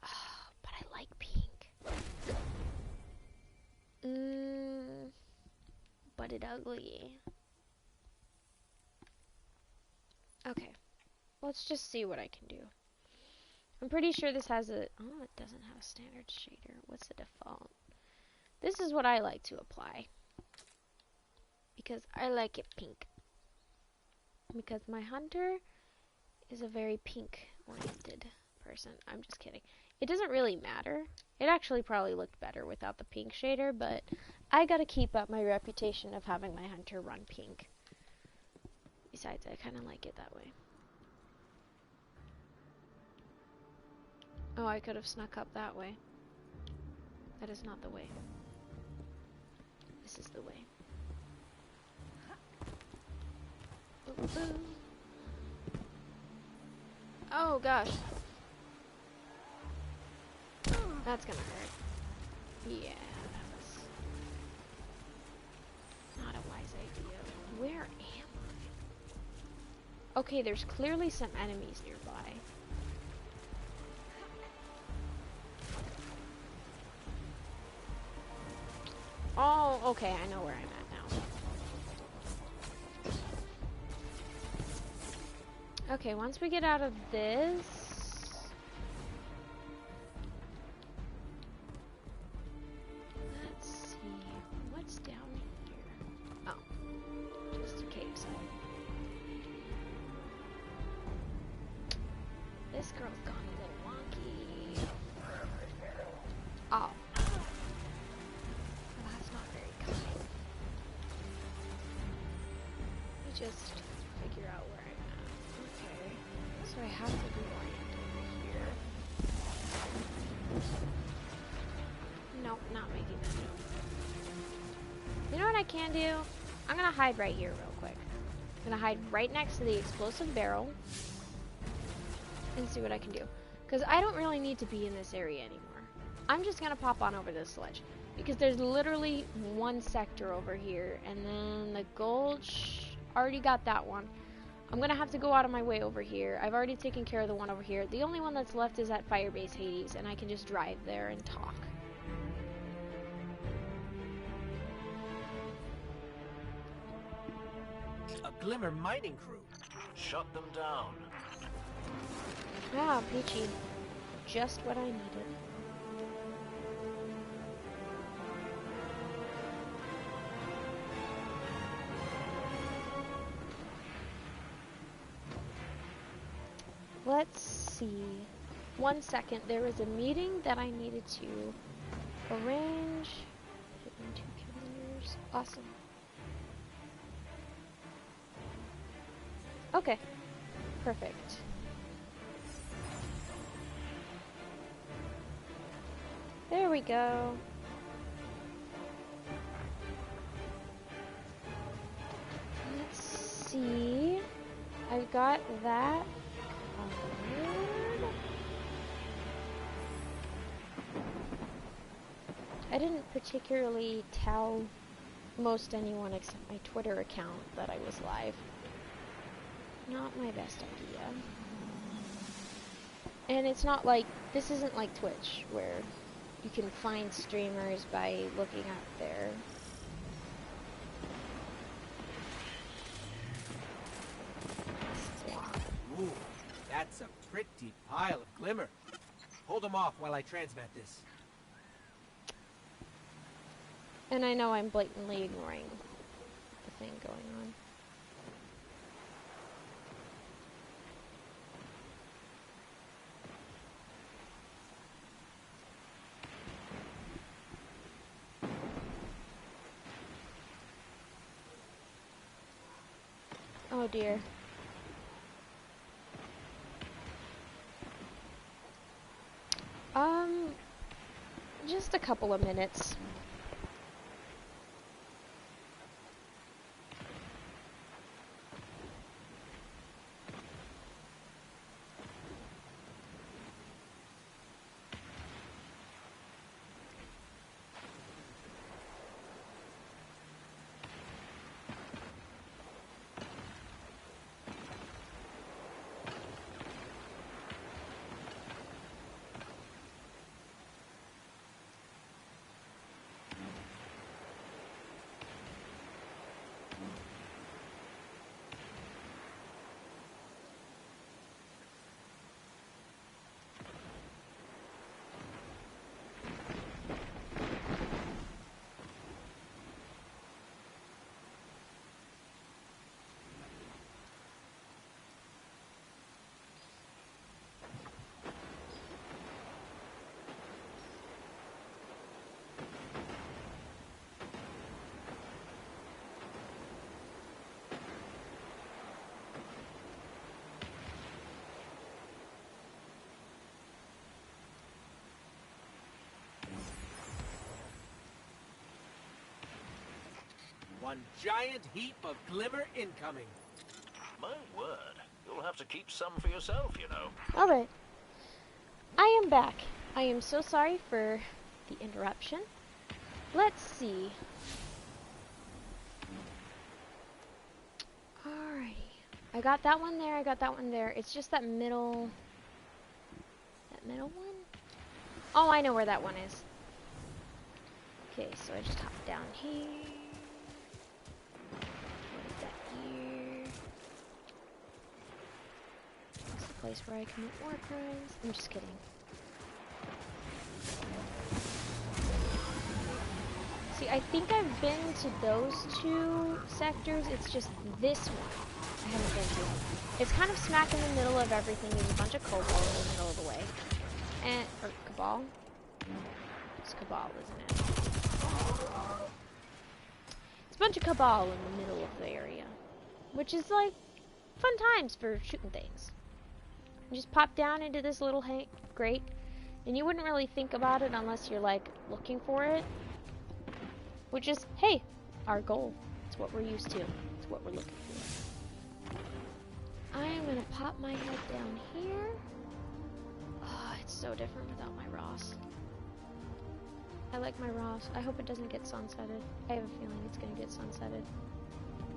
Oh, but I like pink. But it ugly. Okay, let's just see what I can do. I'm pretty sure this has a... Oh, it doesn't have a standard shader. What's the default? This is what I like to apply. Because I like it pink. Because my hunter is a very pink-oriented person. I'm just kidding. It doesn't really matter. It actually probably looked better without the pink shader, but I gotta keep up my reputation of having my hunter run pink. Besides, I kind of like it that way. Oh, I could have snuck up that way. That is not the way. This is the way. Ooh, ooh. Oh gosh. That's gonna hurt. Yeah, that's not a wise idea. Where am I? Okay, there's clearly some enemies nearby. Oh, okay, I know where I'm at now. Okay, once we get out of this... Let's see, what's down here? Oh, just a cave zone. This girl's gone a little wonky. Oh. Just figure out where I'm at. Okay. So I have to reorient over here. Nope, not making that jump. You know what I can do? I'm gonna hide right here real quick. I'm gonna hide right next to the explosive barrel and see what I can do. Because I don't really need to be in this area anymore. I'm just gonna pop on over this ledge because there's literally one sector over here, and then the gulch already got that one. I'm gonna have to go out of my way over here. I've already taken care of the one over here. The only one that's left is at Firebase Hades, and I can just drive there and talk. A Glimmer mining crew. Shut them down. Ah, Peachy. Just what I needed. Let's see. 1 second. There was a meeting that I needed to arrange. Fit in 2 calendars. Awesome. Okay. Perfect. There we go. Let's see. I got that covered. I didn't particularly tell most anyone except my Twitter account that I was live. Not my best idea. And it's not like, this isn't like Twitch, where you can find streamers by looking at their... Ooh, that's a pretty pile of Glimmer. Hold them off while I transmit this. And I know I'm blatantly ignoring the thing going on. Oh dear. Just a couple of minutes. One giant heap of Glimmer incoming. My word. You'll have to keep some for yourself, you know. Alright. I am back. I am so sorry for the interruption. Let's see. Alrighty. I got that one there, I got that one there. It's just that middle... That middle one? Oh, I know where that one is. Okay, so I just hop down here. Put that here. It's the place where I commit war crimes. I'm just kidding. See, I think I've been to those 2 sectors. It's just this one I haven't been to. It's kind of smack in the middle of everything. There's a bunch of kobolds in the middle of the way. And, or Cabal? It's Cabal, isn't it? It's a bunch of Cabal in the middle of the area. Which is like, fun times for shooting things. You just pop down into this little grate. And you wouldn't really think about it unless you're like, looking for it. Which is, hey, our goal. It's what we're used to. It's what we're looking for. I'm gonna pop my head down here. Oh, it's so different without my Ross. I like my Ross. I hope it doesn't get sunsetted. I have a feeling it's gonna get sunsetted.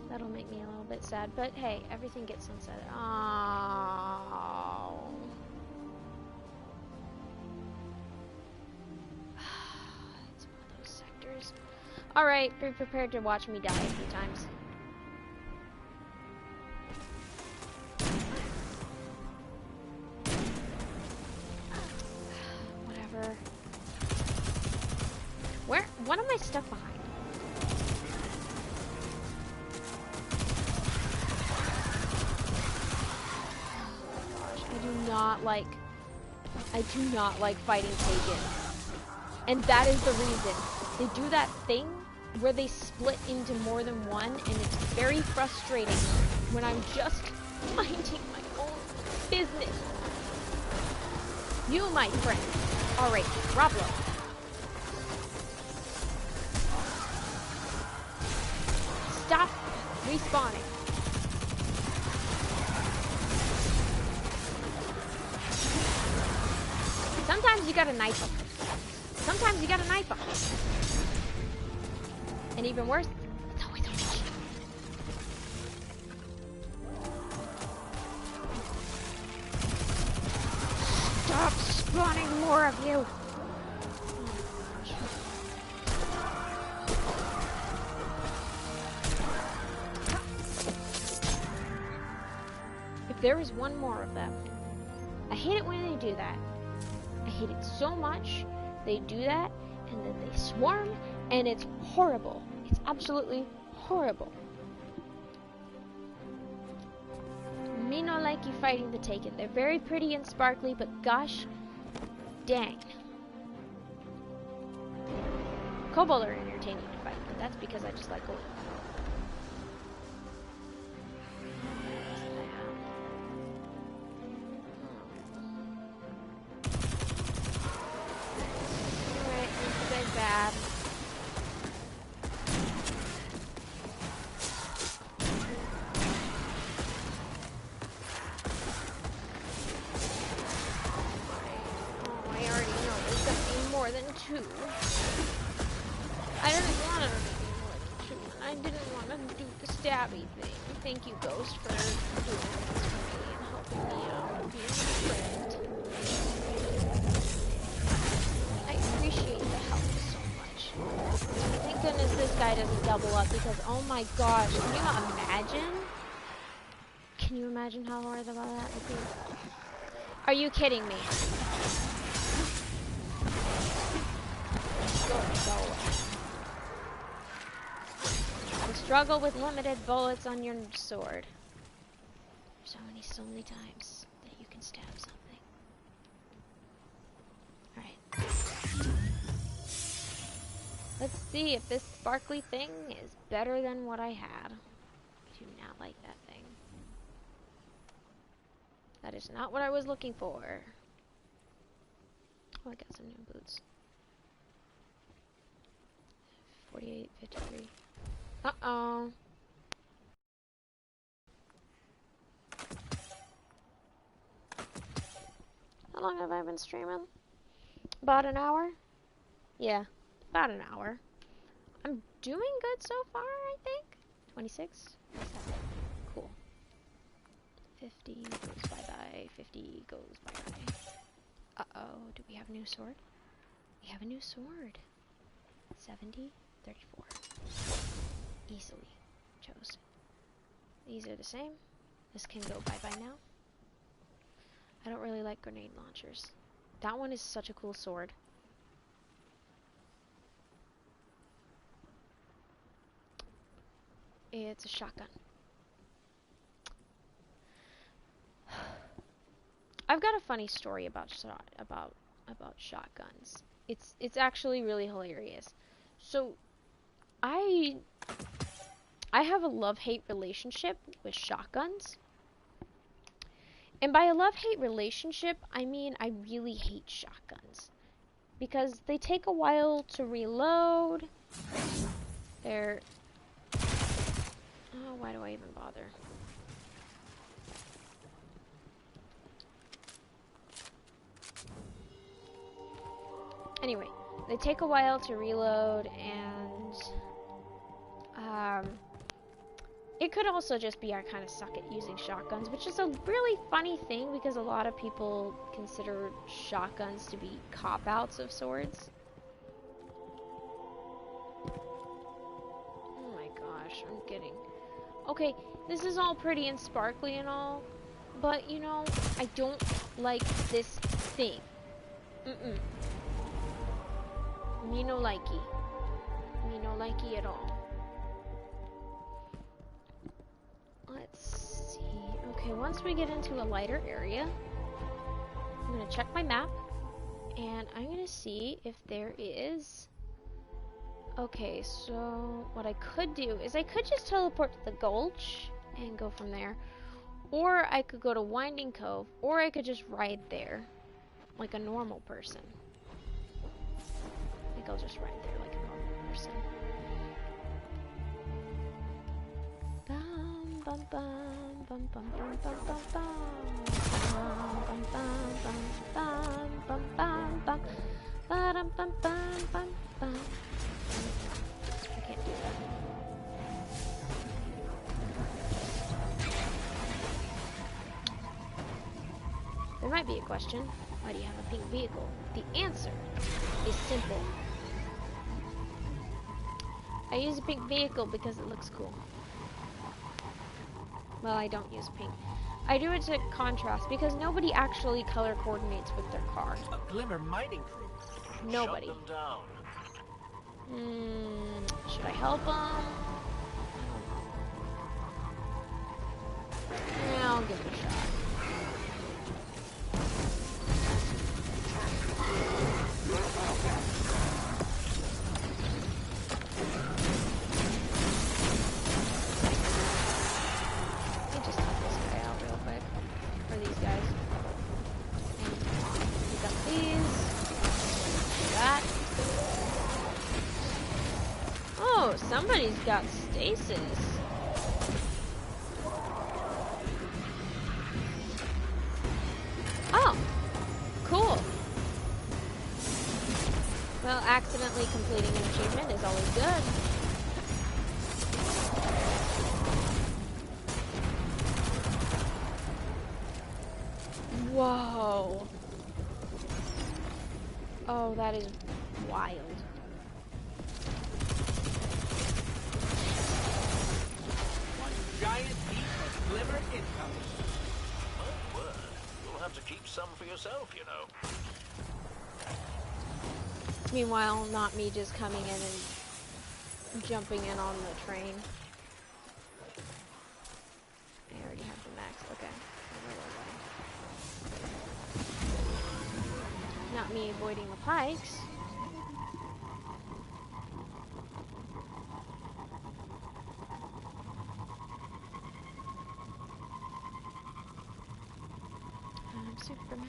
That'll make me a little bit sad, but hey, everything gets sunsetted. Oh. It's one of those sectors. Alright, be prepared to watch me die a few times. Whatever. What am I stuck behind? I do not like fighting Taken. And that is the reason. They do that thing where they split into more than one, and it's very frustrating when I'm just minding my own business. You, my friend. Alright, Roblo. Stop respawning. Sometimes you gotta knife them. Sometimes you gotta knife them. And even worse, it's always a witch. Stop spawning more of you. If there is one more of them, I hate it when they do that. I hate it so much. They do that, and then they swarm, and it's horrible. It's absolutely horrible. Me no like you fighting the Taken. They're very pretty and sparkly, but gosh dang. Kobold are entertaining to fight, but that's because I just like gold. Bad. Oh, I already know there's gonna be more than two. I didn't want it to be more than two. I didn't want to do the stabby thing. Thank you, Ghost, for doing this for me and helping me out and being a friend. I appreciate the help so much. Thank goodness this guy doesn't double up because, oh my gosh, can you imagine? Can you imagine how hard about that would be? Are you kidding me? Go. The struggle with limited bullets on your sword. There's so many times that you can stab something. Alright. Let's see if this sparkly thing is better than what I had. I do not like that thing. That is not what I was looking for. Oh, I got some new boots. 48, 53. Uh-oh. How long have I been streaming? About an hour? Yeah, about an hour. I'm doing good so far, I think. 26? 27. Cool. 50 goes bye-bye. 50 goes bye-bye. Uh-oh, do we have a new sword? We have a new sword. 70, 34. Easily chose. These are the same. This can go bye-bye now. I don't really like grenade launchers. That one is such a cool sword. It's a shotgun. I've got a funny story about shotguns. It's actually really hilarious. So I have a love-hate relationship with shotguns. And by a love-hate relationship, I mean I really hate shotguns. Because they take a while to reload. They're... Oh, why do I even bother? Anyway, They take a while to reload, and it could also just be I kind of suck at using shotguns, which is a really funny thing because a lot of people consider shotguns to be cop-outs of swords. Oh my gosh, I'm getting... Okay, this is all pretty and sparkly and all, but you know, I don't like this thing. Me no likey. Me no likey at all. Let's see. Okay, once we get into a lighter area, I'm gonna check my map, and I'm gonna see if there is... Okay, so what I could do is I could just teleport to the Gulch and go from there. Or I could go to Winding Cove, or I could just ride there like a normal person. I think I'll just ride there like a normal person. Bum bum bum bum bum bum bum bum bum bum bum bum bum bum bum bum bum bum. I can't do that. There might be a question. Why do you have a pink vehicle? The answer is simple. I use a pink vehicle because it looks cool. Well, I don't use pink. I do it to contrast because nobody actually color coordinates with their car. A Glimmer mining crew. Nobody. Shut them down. Should I help them? Yeah, I'll give it a shot. Let me just help this guy out real quick. Or these guys. And pick up these. Do that. Oh, somebody's got stasis. Oh, cool. Well, accidentally completing an achievement is always good. Whoa. Oh, that is wild. One giant heap of Glimmer incoming. My word. You'll have to keep some for yourself, you know. Meanwhile, not me just coming in and jumping in on the train. I already have the max. Okay. Not me avoiding the pikes. I'm Superman.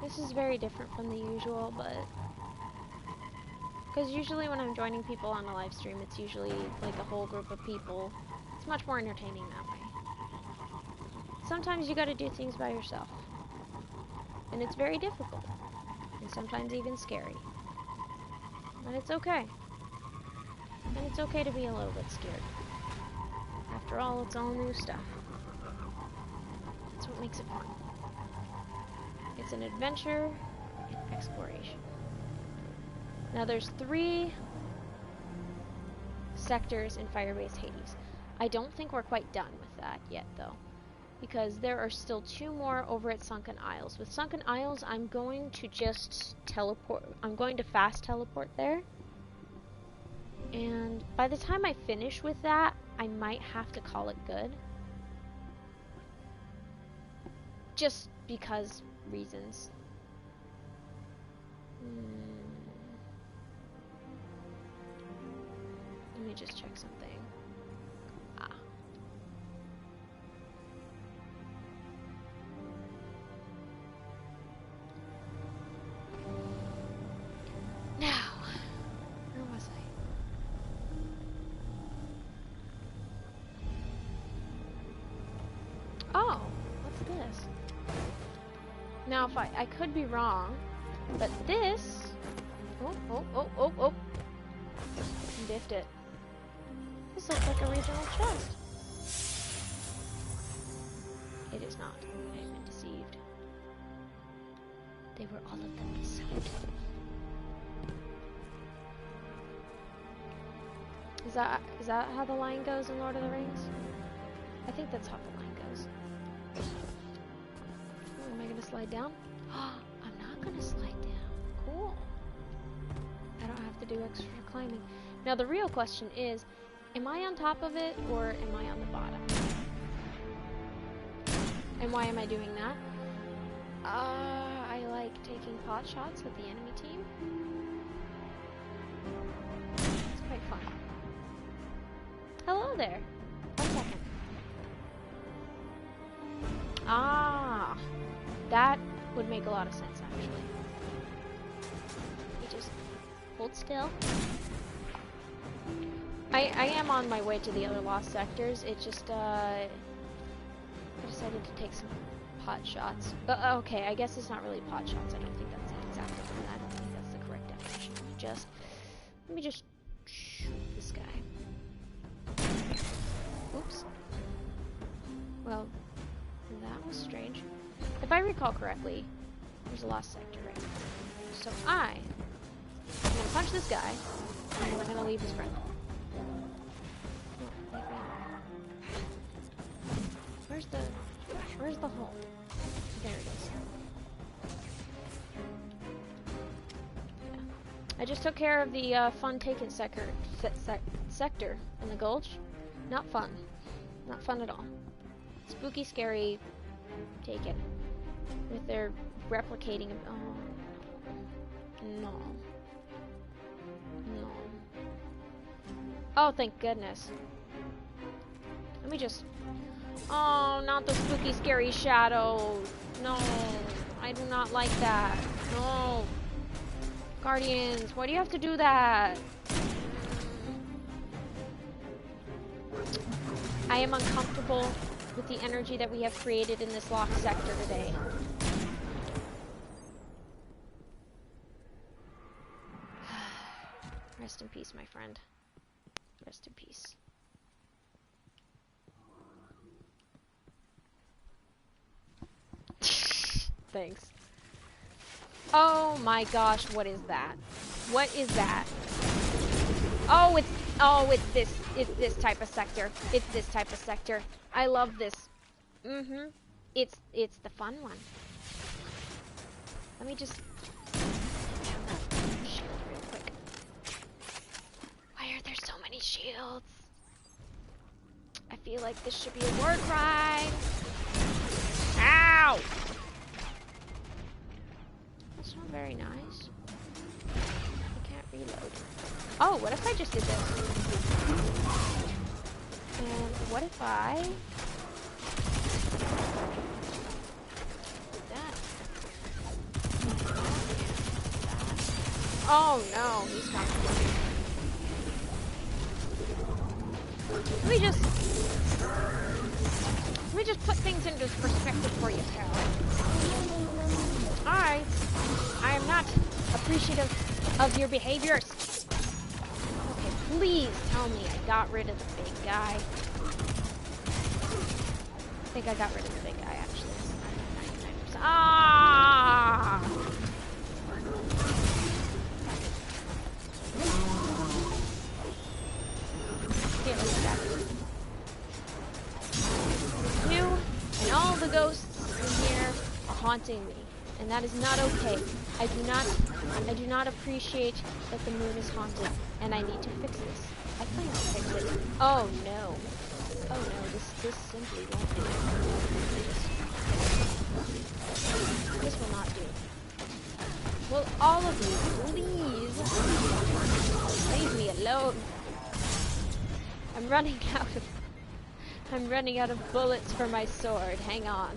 This is very different from the usual, but... Because usually when I'm joining people on a live stream, it's usually like a whole group of people. It's much more entertaining that way. Sometimes you gotta do things by yourself. And it's very difficult. And sometimes even scary. But it's okay. And it's okay to be a little bit scared. After all, it's all new stuff. That's what makes it fun. It's an adventure and exploration. Now there's 3 sectors in Firebase Hades. I don't think we're quite done with that yet though, because there are still 2 more over at Sunken Isles. With Sunken Isles, I'm going to just teleport. I'm going to fast teleport there. And by the time I finish with that, I might have to call it good. Just because reasons. Let me just check something. Now, where was I? Oh, what's this? Now, if I could be wrong, but this... Oh. Biffed it. This looks like a regional chest. It is not. I have been deceived. They were all of them deceived. Is that how the line goes in Lord of the Rings? I think that's how the line goes. Oh, am I gonna slide down? I'm not gonna slide down. Cool. I don't have to do extra climbing. Now the real question is, am I on top of it or am I on the bottom? And why am I doing that? I like taking pot shots with the enemy team. It's quite fun. Hello there. 1 second. Ah, that would make a lot of sense actually. You just hold still. I am on my way to the other lost sectors. It just I decided to take some pot shots. Okay, I guess it's not really pot shots. I don't think that's the exact term. I don't think that's the correct definition. Let me just shoot this guy. Oops. Well, that was strange. If I recall correctly, there's a lost sector right now. So I'm gonna punch this guy, and we're gonna leave his friend. Where's the hole? There it is. Yeah. I just took care of the fun taken sector in the gulch. Not fun. Not fun at all. Spooky, scary, taken. With their replicating. Oh no. No. Oh, thank goodness. Let me just... Oh, not the spooky, scary shadows. No, I do not like that. No. Guardians, why do you have to do that? I am uncomfortable with the energy that we have created in this locked sector today. Rest in peace, my friend. Rest in peace. Thanks. Oh my gosh, what is that? What is that? Oh, it's this type of sector. It's this type of sector. I love this. It's the fun one. Let me just shield real quick. Why are there so many shields? I feel like this should be a word ride. Ow! That's not very nice. I can't reload. Oh, what if I just did this? And what if I did that? Oh no, he's coming. Let me just put things into perspective for you, pal. I am not appreciative of your behaviors. Okay, please tell me I got rid of the big guy. I think I got rid of the big guy, actually. 99%. Ah! Here, look at that. You and all the ghosts in here are haunting me. And that is not okay. I do not appreciate that the moon is haunted, and I need to fix this. I plan to fix it. Oh no. Oh no, this simply won't do. This will not do. Will all of you please leave me alone? I'm running out of bullets for my sword. Hang on.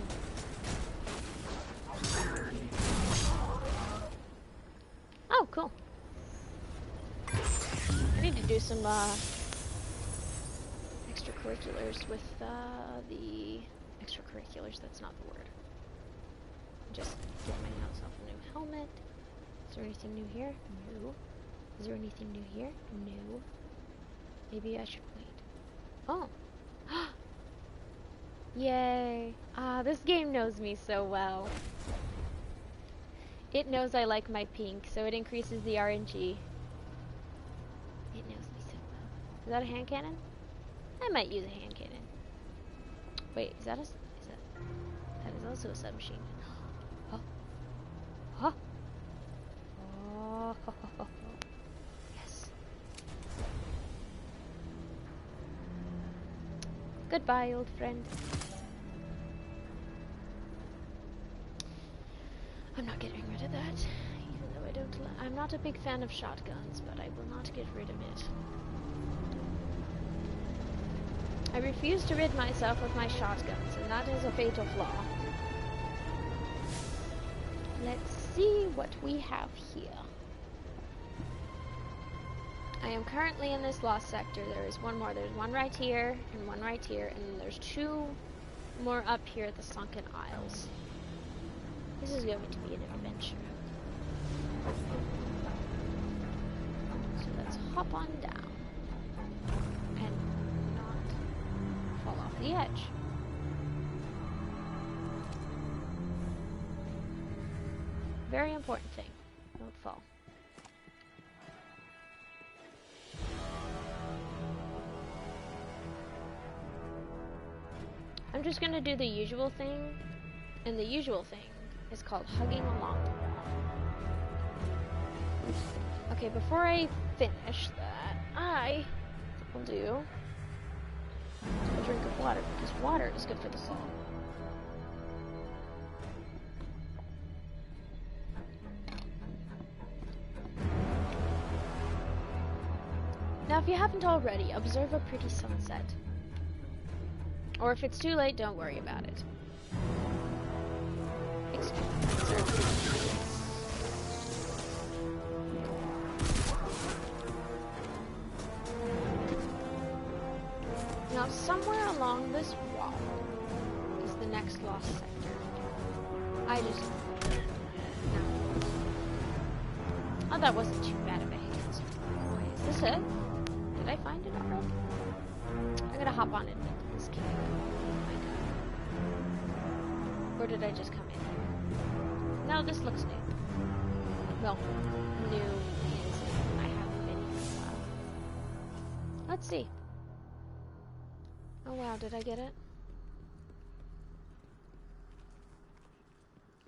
Oh, cool. I need to do some extracurriculars with the extracurriculars. That's not the word. just get myself a new helmet. Is there anything new here? No. Is there anything new here? No. Maybe I should wait. Oh. Yay. Ah, this game knows me so well. It knows I like my pink, so it increases the RNG. It knows me so well. Is that a hand cannon? I might use a hand cannon. Wait, is that that is also a submachine gun. Huh? Oh. Yes. Goodbye, old friend. I'm not getting rid of that, even though I don't. I'm not a big fan of shotguns, but I will not get rid of it. I refuse to rid myself of my shotguns, and that is a fatal flaw. Let's see what we have here. I am currently in this lost sector. There is one more. There's one right here, and one right here, and there's two more up here at the Sunken Isles. This is going to be an adventure. So let's hop on down and not fall off the edge. Very important thing. Don't fall. I'm just gonna do the usual thing, and the usual thing is called hugging along the wall. Okay, before I finish that, I will do a drink of water, because water is good for the soul. Now, if you haven't already, observe a pretty sunset. Or if it's too late, don't worry about it. Now, somewhere along this wall is the next lost sector. I just... No. Oh, that wasn't too bad of a hit. Wait, is this it? Did I find it already? I'm gonna hop on it into this cave. Oh my god. Or did I just come in here? No, this looks new. Well, new is I haven't been here in a while. Let's see. Oh wow, did I get it?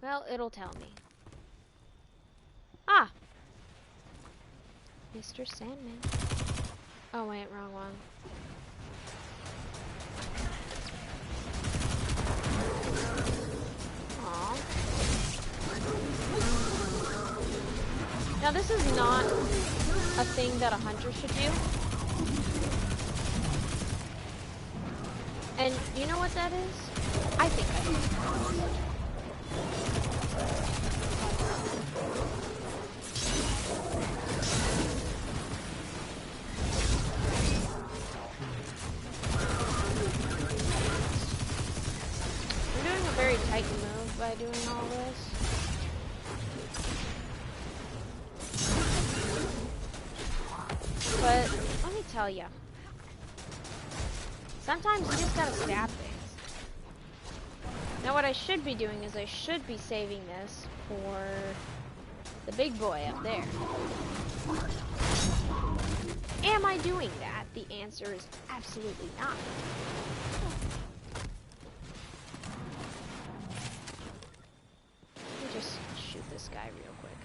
Well, it'll tell me. Ah! Mr. Sandman. Oh wait, wrong one. Aww. Now this is not a thing that a hunter should do. And you know what that is? I think I do. I'm doing a very tight move by doing all this. But let me tell you, sometimes you just gotta stab things. Now what I should be doing is I should be saving this for the big boy up there. Am I doing that? The answer is absolutely not. Let me just shoot this guy real quick.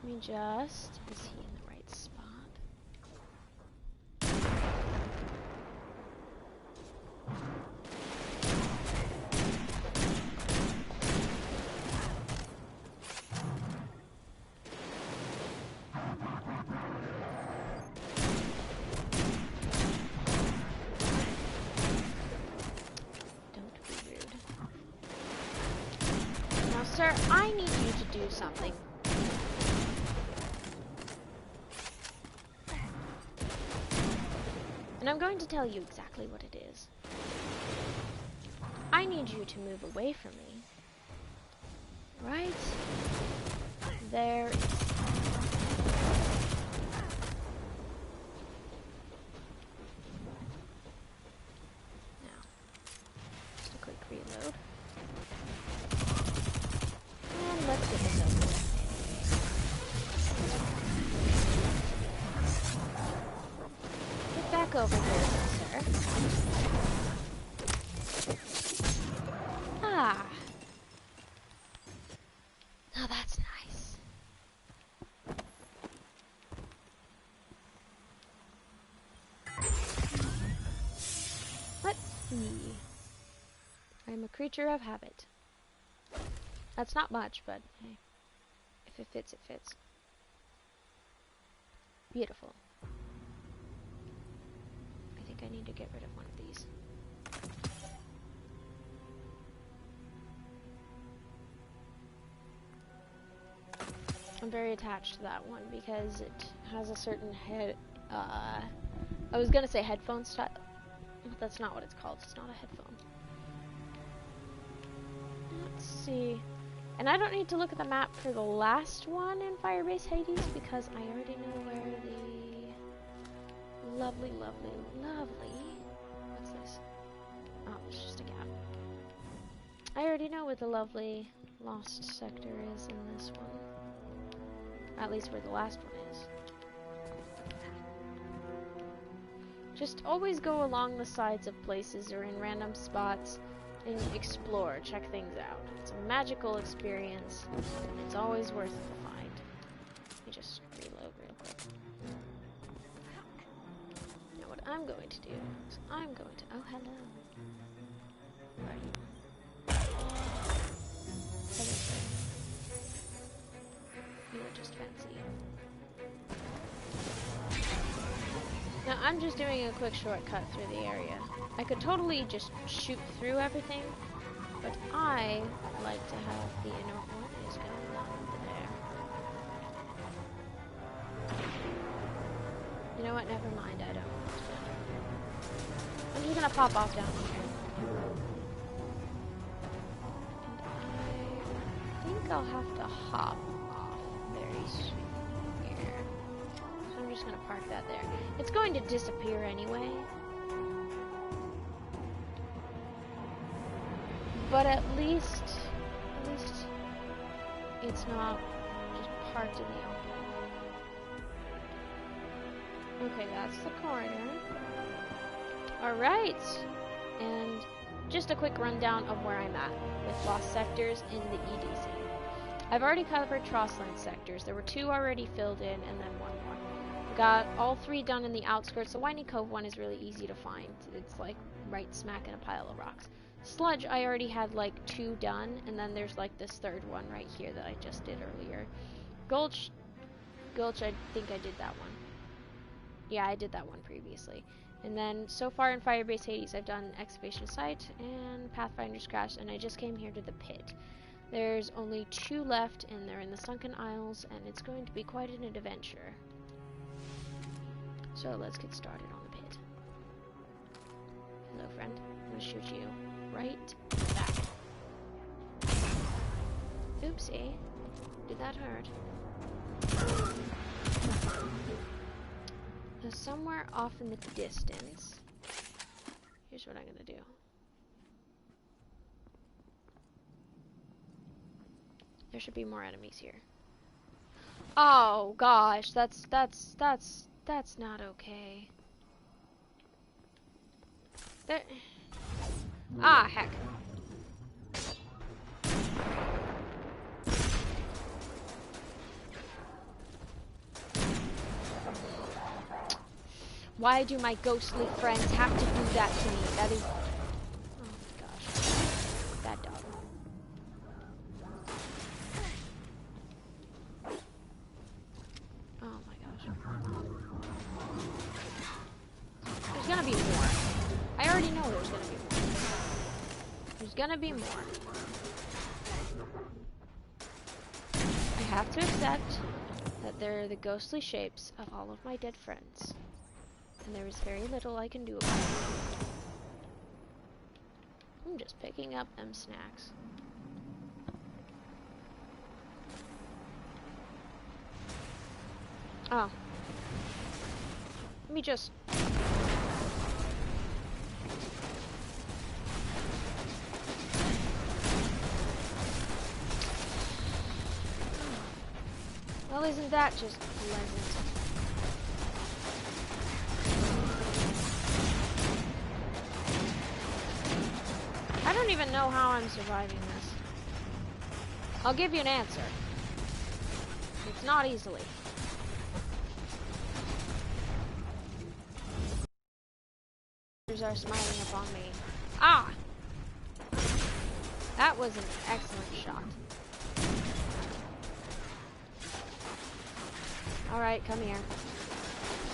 Let me just... Is he in the right spot? Don't be rude. Now, sir, I need you to do something. And I'm going to tell you exactly what it is. I need you to move away from me. Right there. Now, just a quick reload. And let's get this over with. Get back over here, sir. Ah. Now that's nice. Let's see. I'm a creature of habit. That's not much, but hey, if it fits, it fits. Beautiful. I think I need to get rid of one of these. I'm very attached to that one because it has a certain head, I was gonna say headphone style, but that's not what it's called. It's not a headphone. Let's see. And I don't need to look at the map for the last one in Firebase Hades because I already know where the lovely, what's this? Oh, it's just a gap. I already know where the lovely lost sector is in this one. At least where the last one is. Just always go along the sides of places or in random spots and explore, check things out. It's a magical experience, and it's always worth the find. Let me just reload real quick. Now what I'm going to do is I'm going to... Oh, hello. Where are you? Hello, sir. You are just fancy. Now I'm just doing a quick shortcut through the area. I could totally just shoot through everything, but I like to have the inner... What is going on over there? You know what? Never mind. I don't want to. I'm just gonna pop off down here. And I think I'll have to hop off very soon here. So I'm just gonna park that there. It's going to disappear anyway. But at least it's not just parked in the open. Okay, that's the corner. Alright, and just a quick rundown of where I'm at with lost sectors in the EDZ. I've already covered Trossland sectors. There were 2 already filled in and then 1 more. Got all 3 done in the outskirts. The Winding Cove one is really easy to find. It's like right smack in a pile of rocks. Sludge, I already had like 2 done, and then there's like this 3rd one right here that I just did earlier. Gulch, I think I did that one. Yeah, I did that one previously. And then so far in Firebase Hades, I've done Excavation Site and Pathfinder's Crash, and I just came here to the pit. There's only 2 left, and they're in the Sunken Isles, and it's going to be quite an adventure. So let's get started on the pit. Hello, friend. I'm gonna shoot you right back. Oopsie. Did that hurt? So somewhere off in the distance, here's what I'm gonna do. There should be more enemies here. Oh gosh, that's not okay. There. Ah, heck. Why do my ghostly friends have to do that to me? That is... Oh my gosh. That dog. Oh my gosh. There's gonna be more. I already know there's gonna be more. There's gonna be more. I have to accept that they're the ghostly shapes of all of my dead friends. And there is very little I can do about it. I'm just picking up them snacks. Oh. Let me just... Well, isn't that just pleasant? I don't even know how I'm surviving this. I'll give you an answer. It's not easily. Others are smiling upon me. Ah! That was an excellent shot. Alright, come here.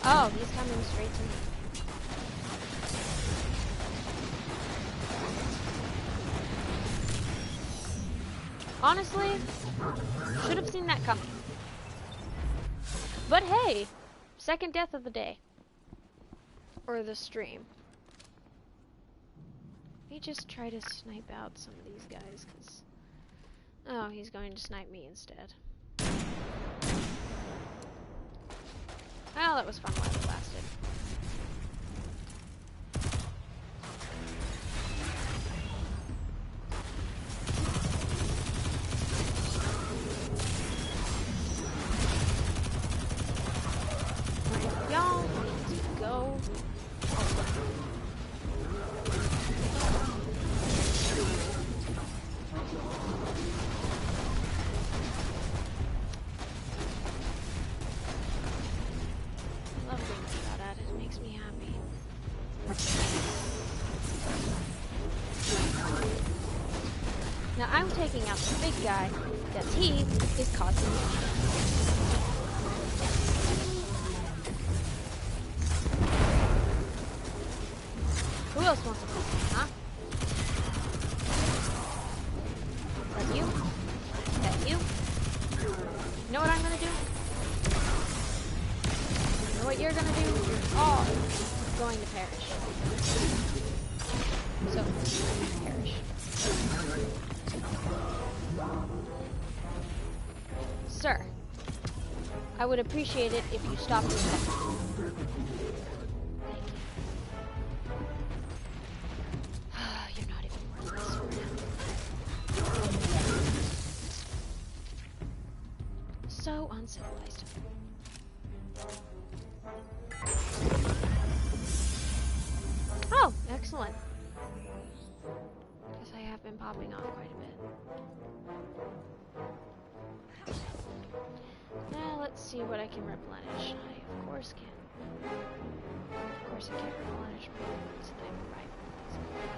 Oh, he's coming straight to me. Honestly, should have seen that coming. But hey, second death of the day. Or the stream. Let me just try to snipe out some of these guys, because... Oh, he's going to snipe me instead. Well, that was fun while it lasted. Y'all need to go. I love being shot at. It makes me happy. Now I'm taking out the big guy because he is causing me. Who else wants to fight me, huh? That you? That you? You know what I'm gonna do? You know what you're gonna do? You're all going to perish. So, perish. Sir, I would appreciate it if you stopped respecting. You're not even worth this. So uncivilized. Oh, excellent. Because I have been popping off quite a bit. Now let's see what I can replenish. I of course can. Of course I can't replenish my sniper rifles.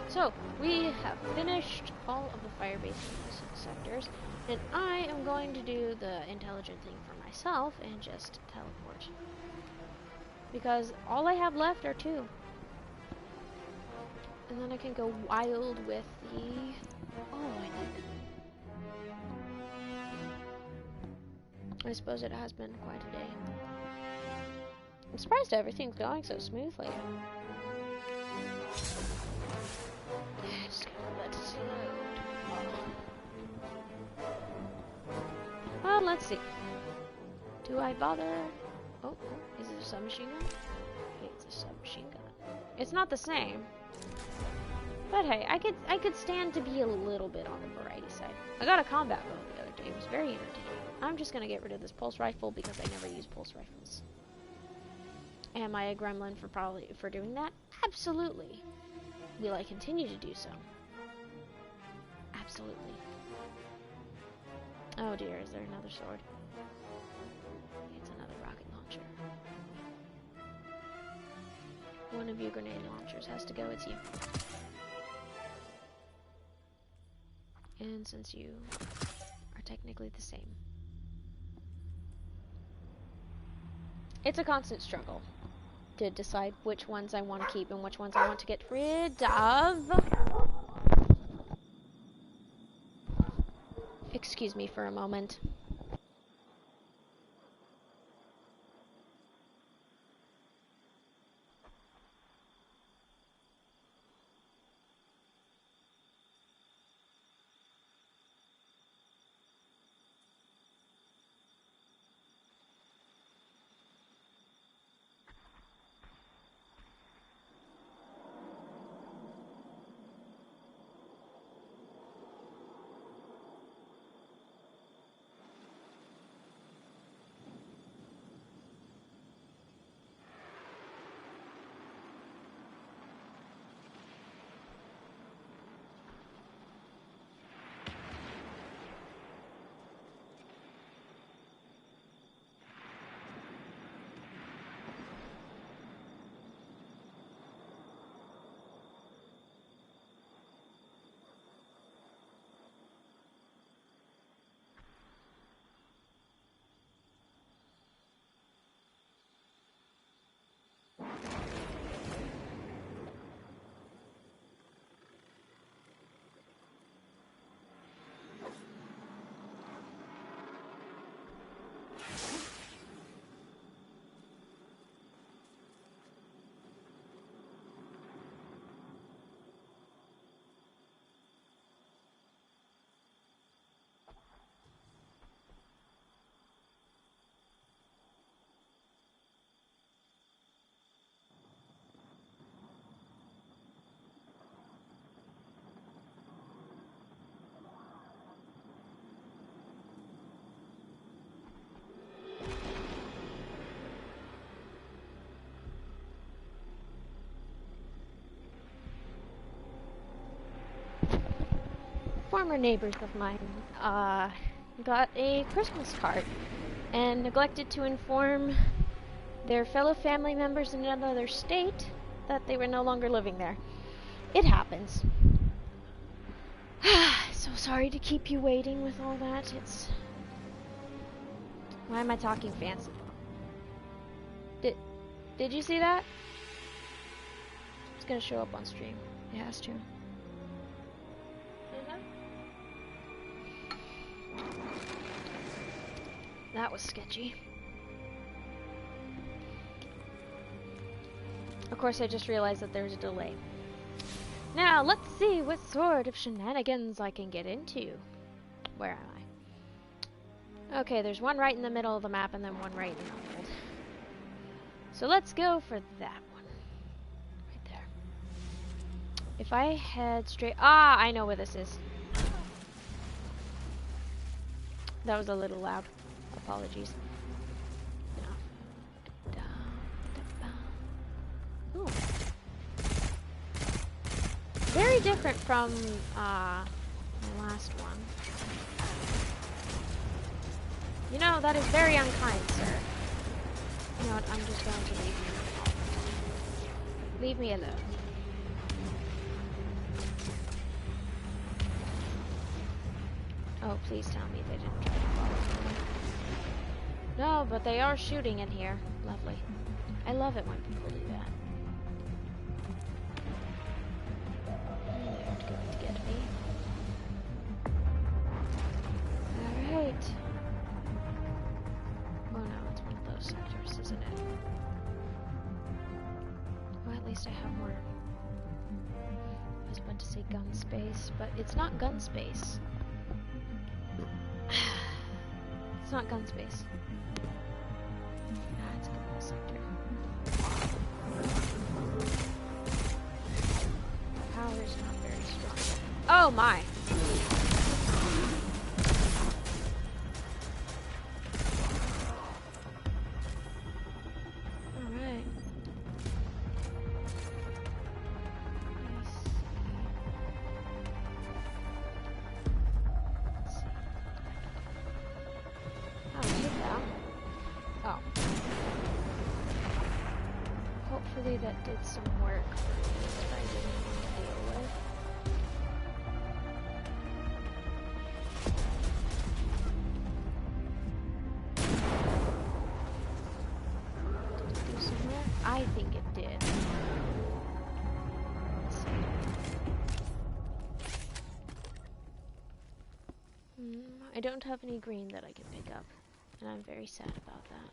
So, we have finished all of the fire-based sectors, and I am going to do the intelligent thing for myself and just teleport. Because all I have left are 2. And then I can go wild with the... Oh, I need... I suppose it has been quite a day. I'm surprised everything's going so smoothly. Just gonna let it load. Well, let's see. Do I bother? Oh, is it a submachine gun? It's a submachine gun. It's not the same. But hey, I could stand to be a little bit on the variety side. I got a combat mode the other day. It was very entertaining. I'm just gonna get rid of this pulse rifle because I never use pulse rifles. Am I a gremlin for doing that? Absolutely. Will I continue to do so? Absolutely. Oh dear, is there another sword? It's another rocket launcher. One of you grenade launchers has to go, it's you. And since you are technically the same. It's a constant struggle to decide which ones I want to keep and which ones I want to get rid of. Excuse me for a moment. former neighbors of mine got a Christmas card and neglected to inform their fellow family members in another state that they were no longer living there. It happens. So sorry to keep you waiting with all that. Why am I talking fancy? Did you see that? It's gonna show up on stream. It has to. That was sketchy. Of course, I just realized that there's a delay. Now, let's see what sort of shenanigans I can get into. Where am I? Okay, there's one right in the middle of the map and then one right in the middle. So let's go for that one. Right there. If I head straight... Ah, I know where this is. That was a little loud. Apologies. Ooh. Very different from my last one. You know, that is very unkind, sir. You know what, I'm just going to leave you. Leave me alone. Oh, please tell me they didn't try to follow me. No, but they are shooting in here. Lovely. I love it when people do that. They're going to get me. Alright. Oh no, it's one of those sectors, isn't it? Well, at least I have more. I was about to say gun space, but it's not gun space. It's not gun space. Ah, it's a good little sector. Power is not very strong. Oh my! Alright. Let's see. Oh, hit that. Oh. Hopefully that did some work for me that I didn't want to deal with. Did it do some work? I think it did. Let's see. I don't have any green that I can pick up, and I'm very sad about that.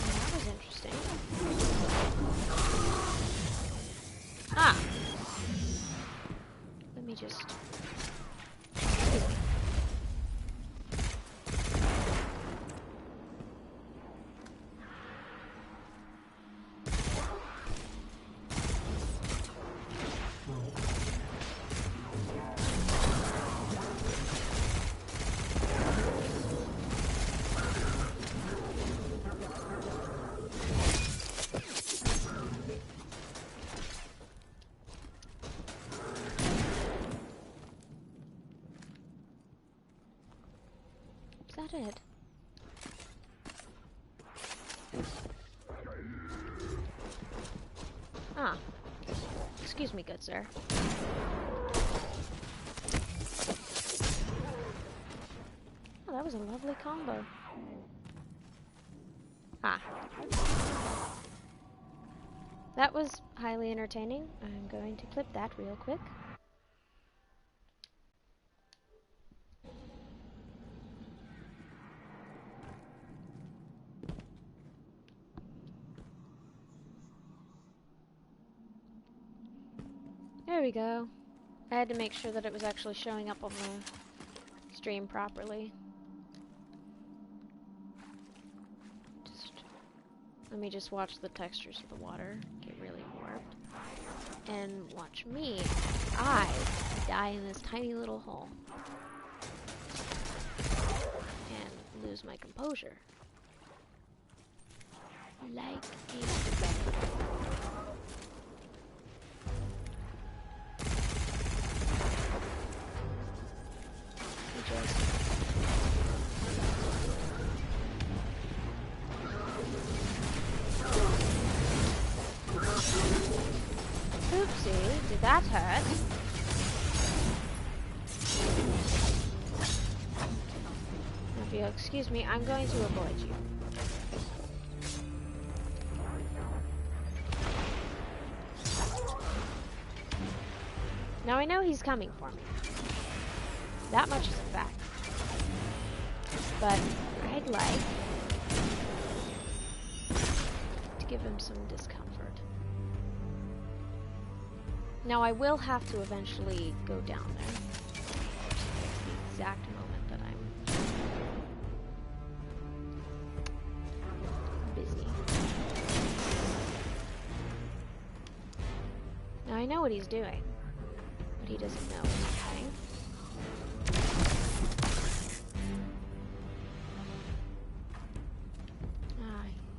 That was interesting. Ah! Let me just... Excuse me. Is that it? Ah. Excuse me, good sir. Oh, that was a lovely combo. Ah. That was highly entertaining. I'm going to clip that real quick. There we go. I had to make sure that it was actually showing up on the stream properly. Let me just watch the textures of the water get really warped. And watch me. I die in this tiny little hole. lose my composure. Like a friend. Oopsie, did that hurt? If you'll excuse me, I'm going to avoid you. Now I know he's coming for me. That much is a fact. But I'd like to give him some discomfort. Now I will have to eventually go down there. It's the exact moment that I'm busy. Now I know what he's doing, but he doesn't know what he's doing.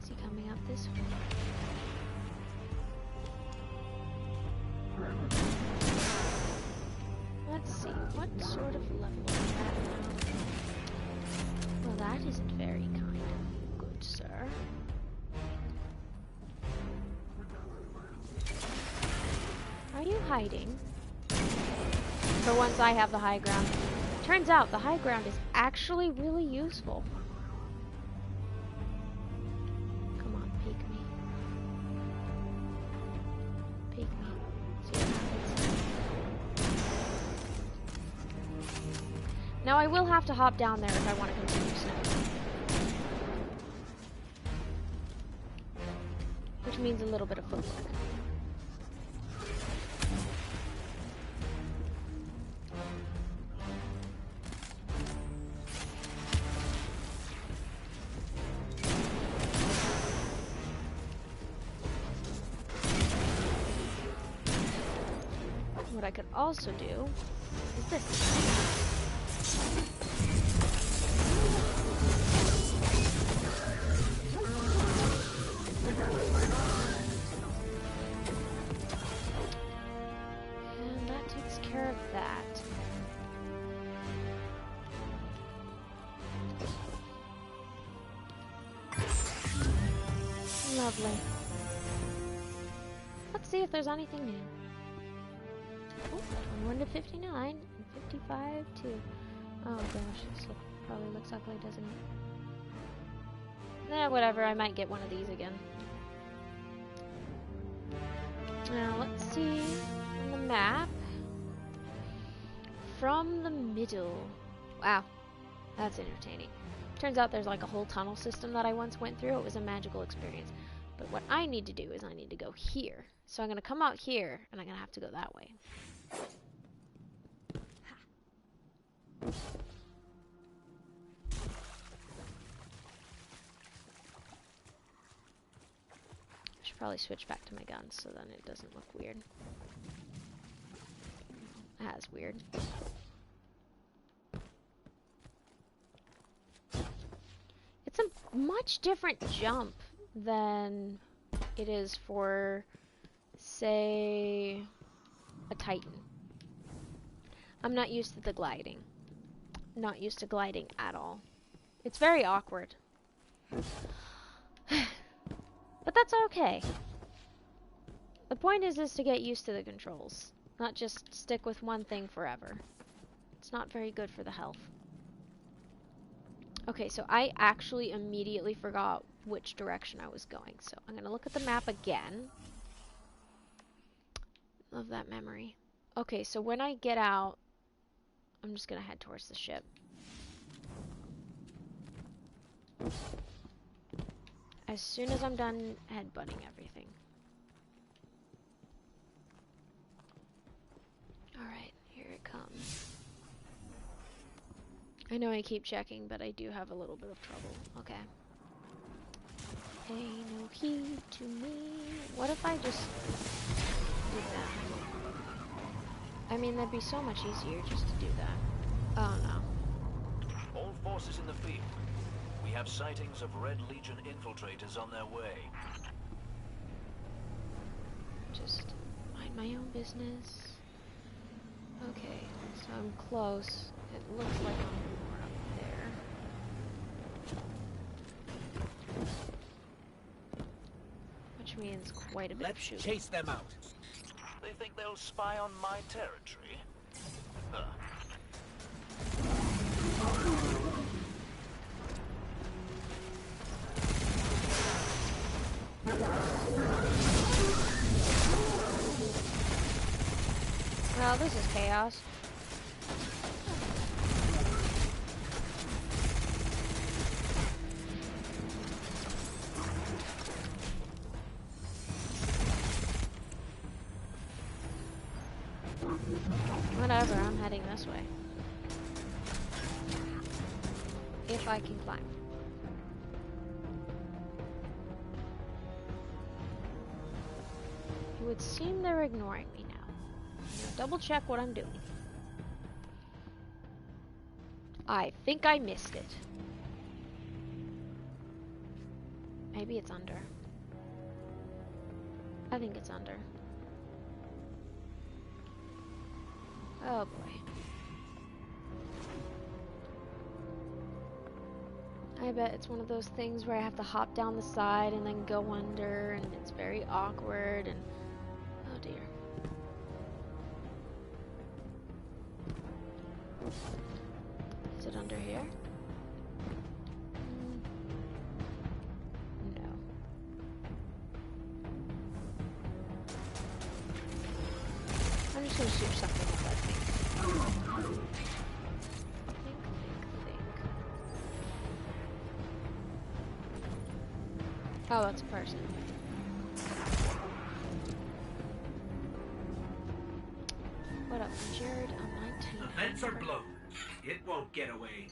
Is he coming up this way? Let's see, what sort of level is that now? Well, that isn't very kind of you, good sir. Are you hiding? For once I have the high ground. Turns out the high ground is actually really useful. Come on, peek me. Peek me. See what happens. Now I will have to hop down there if I want to continue snowing. Which means a little bit of footwork. What I could also do is this. And that takes care of that. Lovely. Let's see if there's anything new. Oh, 21 to 59 and 55 to... Oh gosh, this probably looks ugly, doesn't it? Eh, whatever, I might get one of these again. Now, let's see on the map. From the middle. Wow, that's entertaining. Turns out there's like a whole tunnel system that I once went through. It was a magical experience. But what I need to do is I need to go here. So I'm going to come out here, and I'm going to have to go that way. I should probably switch back to my guns so then it doesn't look weird. That's weird. It's a much different jump than it is for, say, a Titan. I'm not used to the gliding. Not used to gliding at all. It's very awkward. But that's okay. The point is to get used to the controls. Not just stick with one thing forever. It's not very good for the health. Okay, so I actually immediately forgot which direction I was going. So I'm going to look at the map again. Love that memory. Okay, so when I get out, I'm just going to head towards the ship. As soon as I'm done headbutting everything. Alright, here it comes. I know I keep checking, but I do have a little bit of trouble. Okay. Pay no heed to me. What if I just did that? I mean, that'd be so much easier just to do that. Oh no. All forces in the field. We have sightings of Red Legion infiltrators on their way. Just mind my own business. Okay, so I'm close. It looks like I'm more up there. Which means quite a bit of Let's shooting. chase them out. They think they'll spy on my territory? Huh. Well, this is chaos. Whatever, I'm heading this way. If I can climb. It would seem they're ignoring me now. Double check what I'm doing. I think I missed it. Maybe it's under. I think it's under. Oh boy. I bet it's one of those things where I have to hop down the side and then go under, and it's very awkward, and oh dear. Is it under here? No. I'm just gonna shoot something up, I think. Think. Oh, that's a person. What up, Jared? I'm 19. The vents are blown. It won't get away.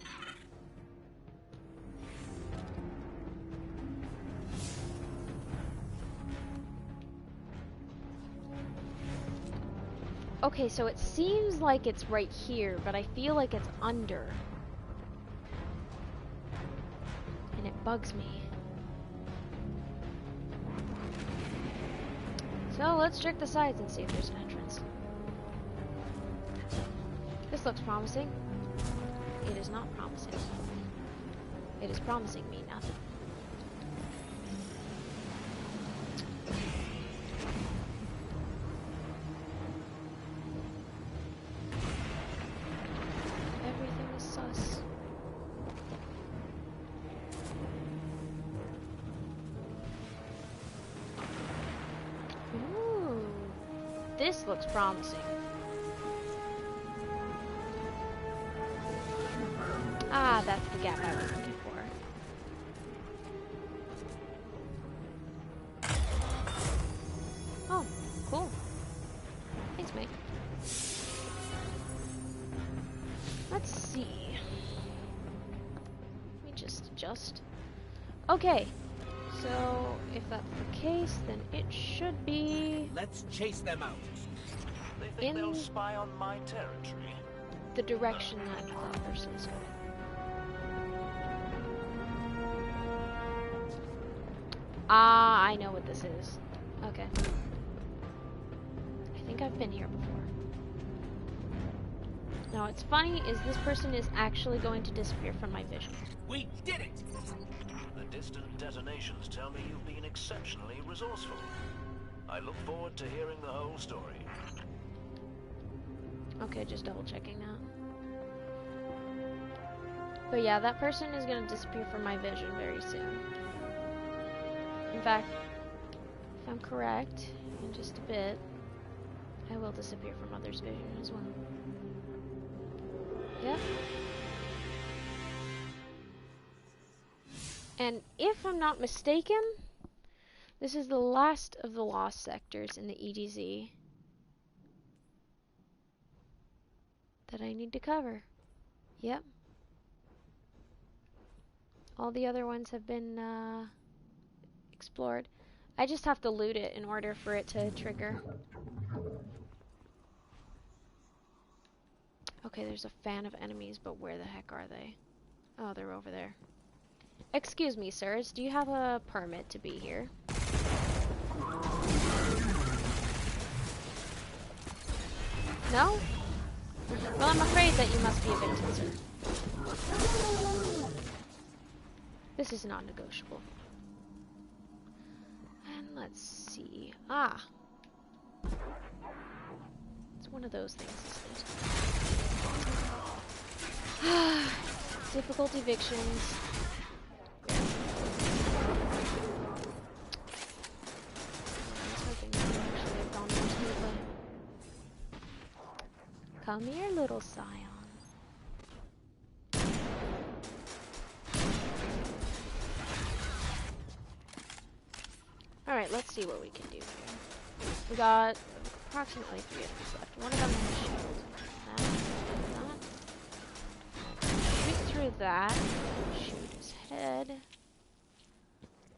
Okay, so it seems like it's right here, but I feel like it's under. And it bugs me. So let's check the sides and see if there's an entrance. This looks promising. It is not promising. It is promising me nothing. Everything is sus. Ooh, this looks promising. Ah, that's the gap I was looking for. Oh, cool. Thanks, mate. Let's see. Let me just adjust. Okay, so if that's the case, then it should be Let's chase them out. They think they'll in spy on my territory? the direction that that person is going. Ah, I know what this is. Okay. I think I've been here before. Now, what's funny is this person is actually going to disappear from my vision. We did it! The distant detonations tell me you've been exceptionally resourceful. I look forward to hearing the whole story. Okay, just double checking now. But yeah, that person is going to disappear from my vision very soon. In fact, if I'm correct, in just a bit, I will disappear from others' vision as well. Yep. And if I'm not mistaken, this is the last of the lost sectors in the EDZ that I need to cover. Yep. All the other ones have been explored. I just have to loot it in order for it to trigger. Okay, there's a fan of enemies, but where the heck are they? Oh, they're over there. Excuse me, sirs. Do you have a permit to be here? No? Well, I'm afraid that you must be evicted, sir. This is non-negotiable. And let's see. Ah. It's one of those things, isn't it? Difficult evictions. Come here, little scion. Alright, let's see what we can do here. We got approximately 3 of these left. One of them has a shield. Shoot through that. Shoot his head.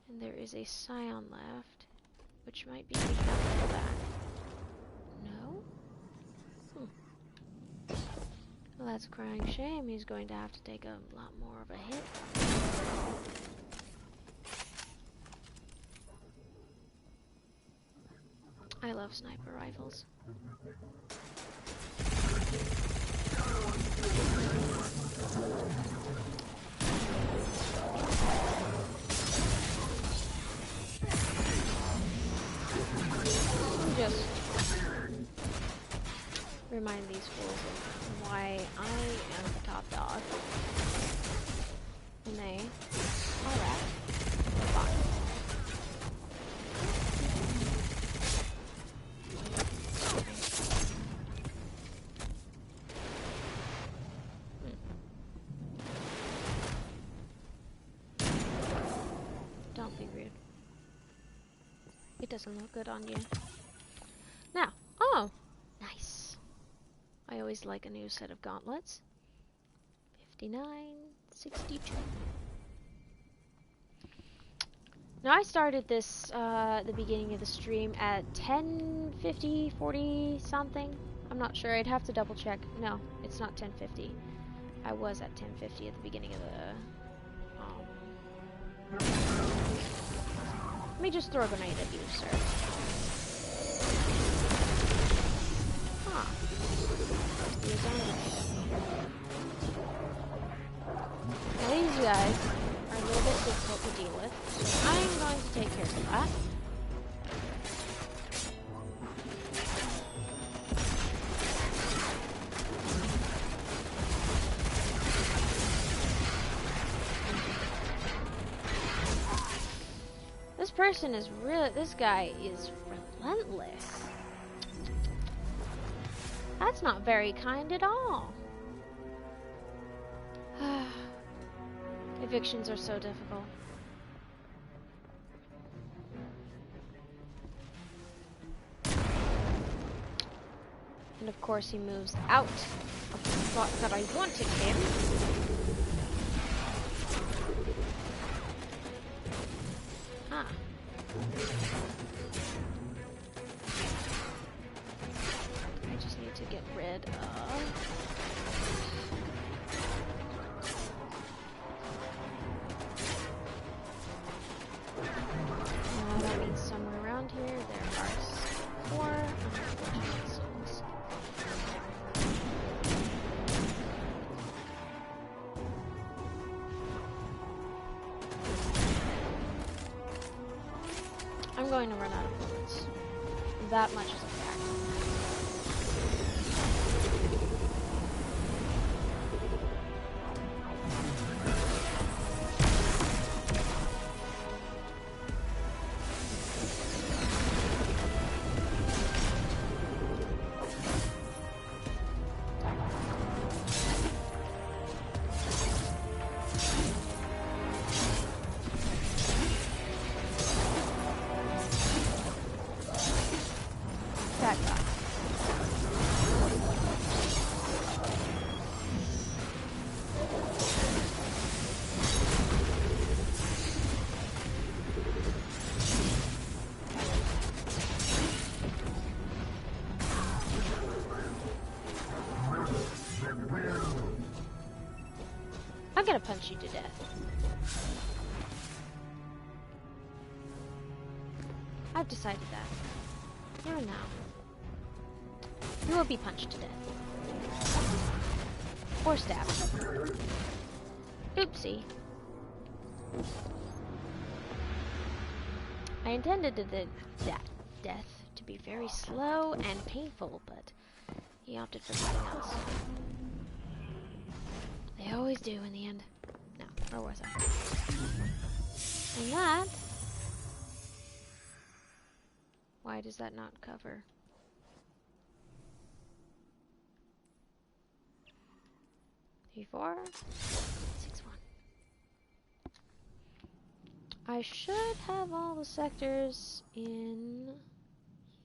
And there is a scion left, which might be weak enough for that. No? Well, that's a crying shame. He's going to have to take a lot more of a hit. I love sniper rifles. Just remind these fools of why I am the top dog. And they are at the bottom. Don't be rude. It doesn't look good on you. Now, oh, nice. I always like a new set of gauntlets. 59.62. Now I started this the beginning of the stream at 10:50, 40 something. I'm not sure. I'd have to double check. No, it's not 10:50. I was at 10:50 at the beginning of the. Let me just throw a grenade at you, sir. Huh. Now these guys are a little bit difficult to deal with, so I'm going to take care of that. This person is really, this guy is relentless. That's not very kind at all. Evictions are so difficult. And of course he moves out of the spot that I wanted him. Ah. I just need to get rid of... that means somewhere around here there are 4 unfortunate souls. I'm going to run out of bullets. That much is a fact. That guy. I'm gonna punch you to death. I've decided that. Here and now. You will be punched to death. Or stabbed. Oopsie. I intended that death to be very slow and painful, but he opted for something else. They always do in the end. No, where was I? And that... Why does that not cover? P4? 6-1. I should have all the sectors in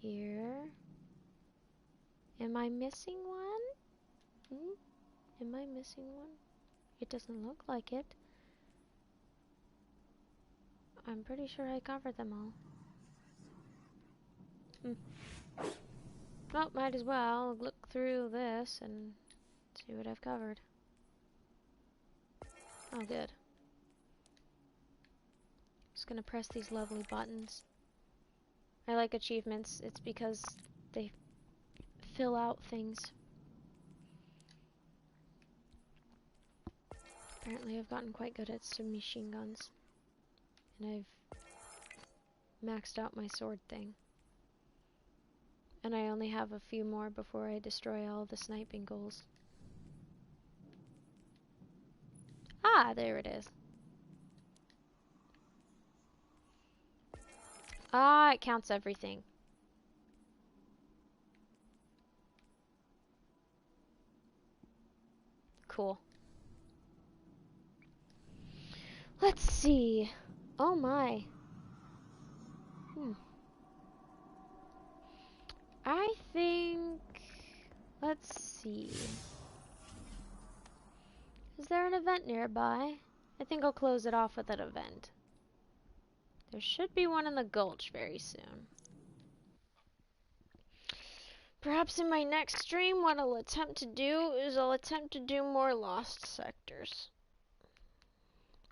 here. Am I missing one? Am I missing one? It doesn't look like it. I'm pretty sure I covered them all. Well, might as well look through this and see what I've covered. Oh, good. Just gonna press these lovely buttons. I like achievements. It's because they fill out things. Apparently I've gotten quite good at submachine guns. And I've maxed out my sword thing. And I only have a few more before I destroy all the sniping goals. Ah, there it is. Ah, it counts everything. Cool. Let's see. Oh my. I think... Let's see. Is there an event nearby? I think I'll close it off with an event. There should be one in the Gulch very soon. Perhaps in my next stream, what I'll attempt to do is I'll attempt to do more lost sectors.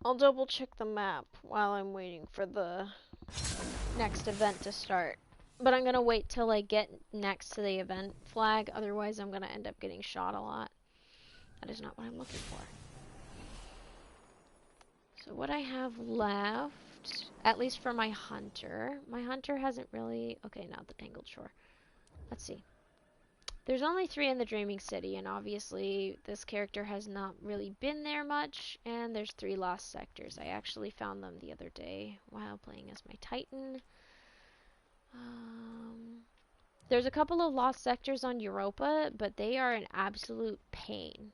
I'll double check the map while I'm waiting for the next event to start. But I'm gonna wait till I get next to the event flag, otherwise I'm gonna end up getting shot a lot. That is not what I'm looking for. So what I have left, at least for my hunter hasn't really... Okay, now the Tangled Shore. Let's see. There's only 3 in the Dreaming City, and obviously this character has not really been there much, and there's 3 lost sectors. I actually found them the other day while playing as my Titan. There's a couple of lost sectors on Europa, but they are an absolute pain.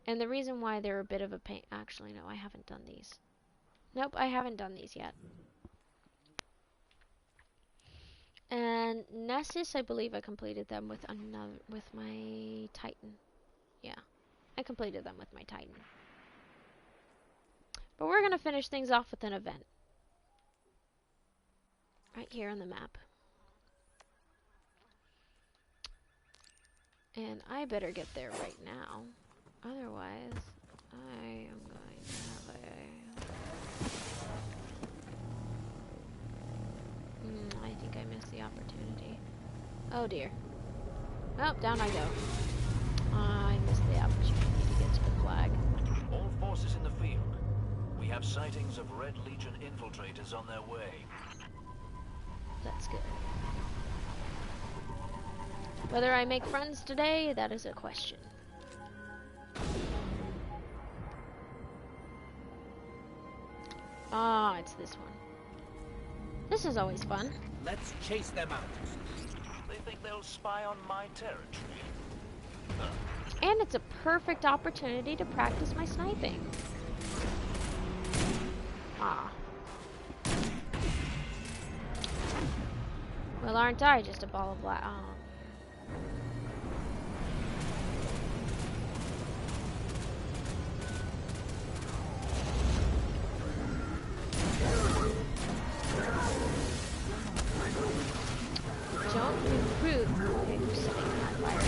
And the reason why they're a bit of a pain... Actually, no, I haven't done these. Nope, I haven't done these yet. And Nessus, I believe I completed them with my Titan. Yeah, I completed them with my Titan. But we're gonna finish things off with an event. Right here on the map. And I better get there right now. Otherwise, I am going to have a... I think I missed the opportunity. Oh dear. Oh, down I go. I missed the opportunity to get to the flag. All forces in the field. We have sightings of Red Legion infiltrators on their way. That's good. Whether I make friends today, that is a question. Ah, it's this one. This is always fun. Let's chase them out. They think they'll spy on my territory. And it's a perfect opportunity to practice my sniping. Ah. Well, aren't I just a ball of black? Oh. Don't recruit. Okay, who's setting that fire?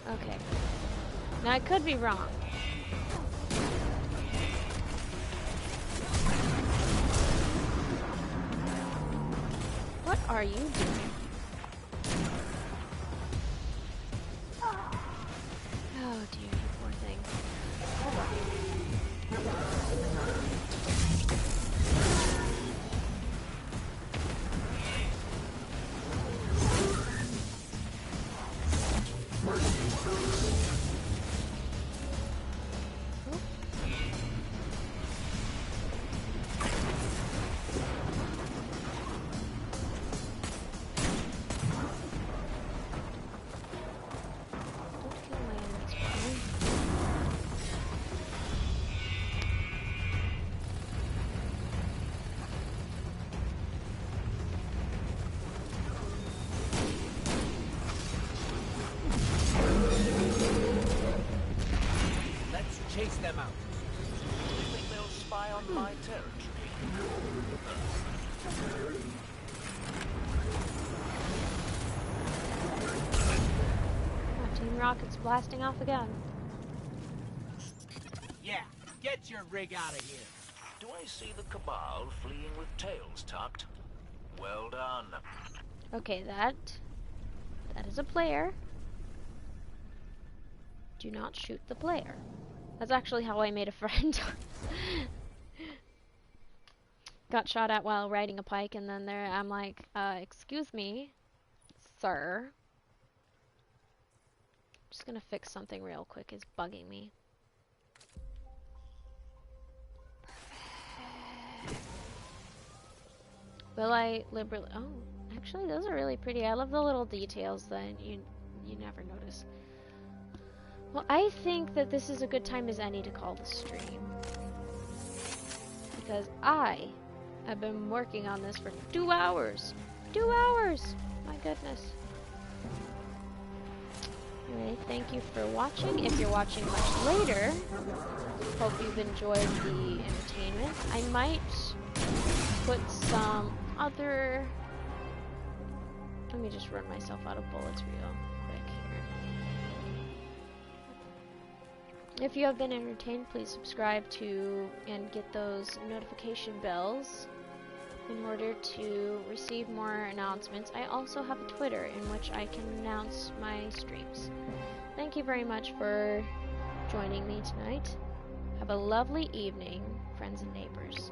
Okay. Now I could be wrong. What are you doing? Oh dear, you poor thing. Don't kill my enemies, buddy. Let's chase them out. Do you think they'll spy on my territory? Oh, Team Rocket's blasting off again. Yeah, get your rig out of here. Do I see the Cabal fleeing with tails tucked? Well done. Okay, that is a player. Do not shoot the player. That's actually how I made a friend. Got shot at while riding a pike, and then there I'm like, excuse me, sir. Just gonna fix something real quick. It's bugging me. Will I liberally? Oh, actually, those are really pretty. I love the little details that you never notice. Well, I think that this is a good time as any to call the stream, because I have been working on this for 2 hours. 2 hours! My goodness. Anyway, thank you for watching. If you're watching much later, hope you've enjoyed the entertainment. I might put some other... Let me just run myself out of bullets real quick here. If you have been entertained, please subscribe to and get those notification bells in order to receive more announcements. I also have a Twitter in which I can announce my streams. Thank you very much for joining me tonight. Have a lovely evening, friends and neighbors.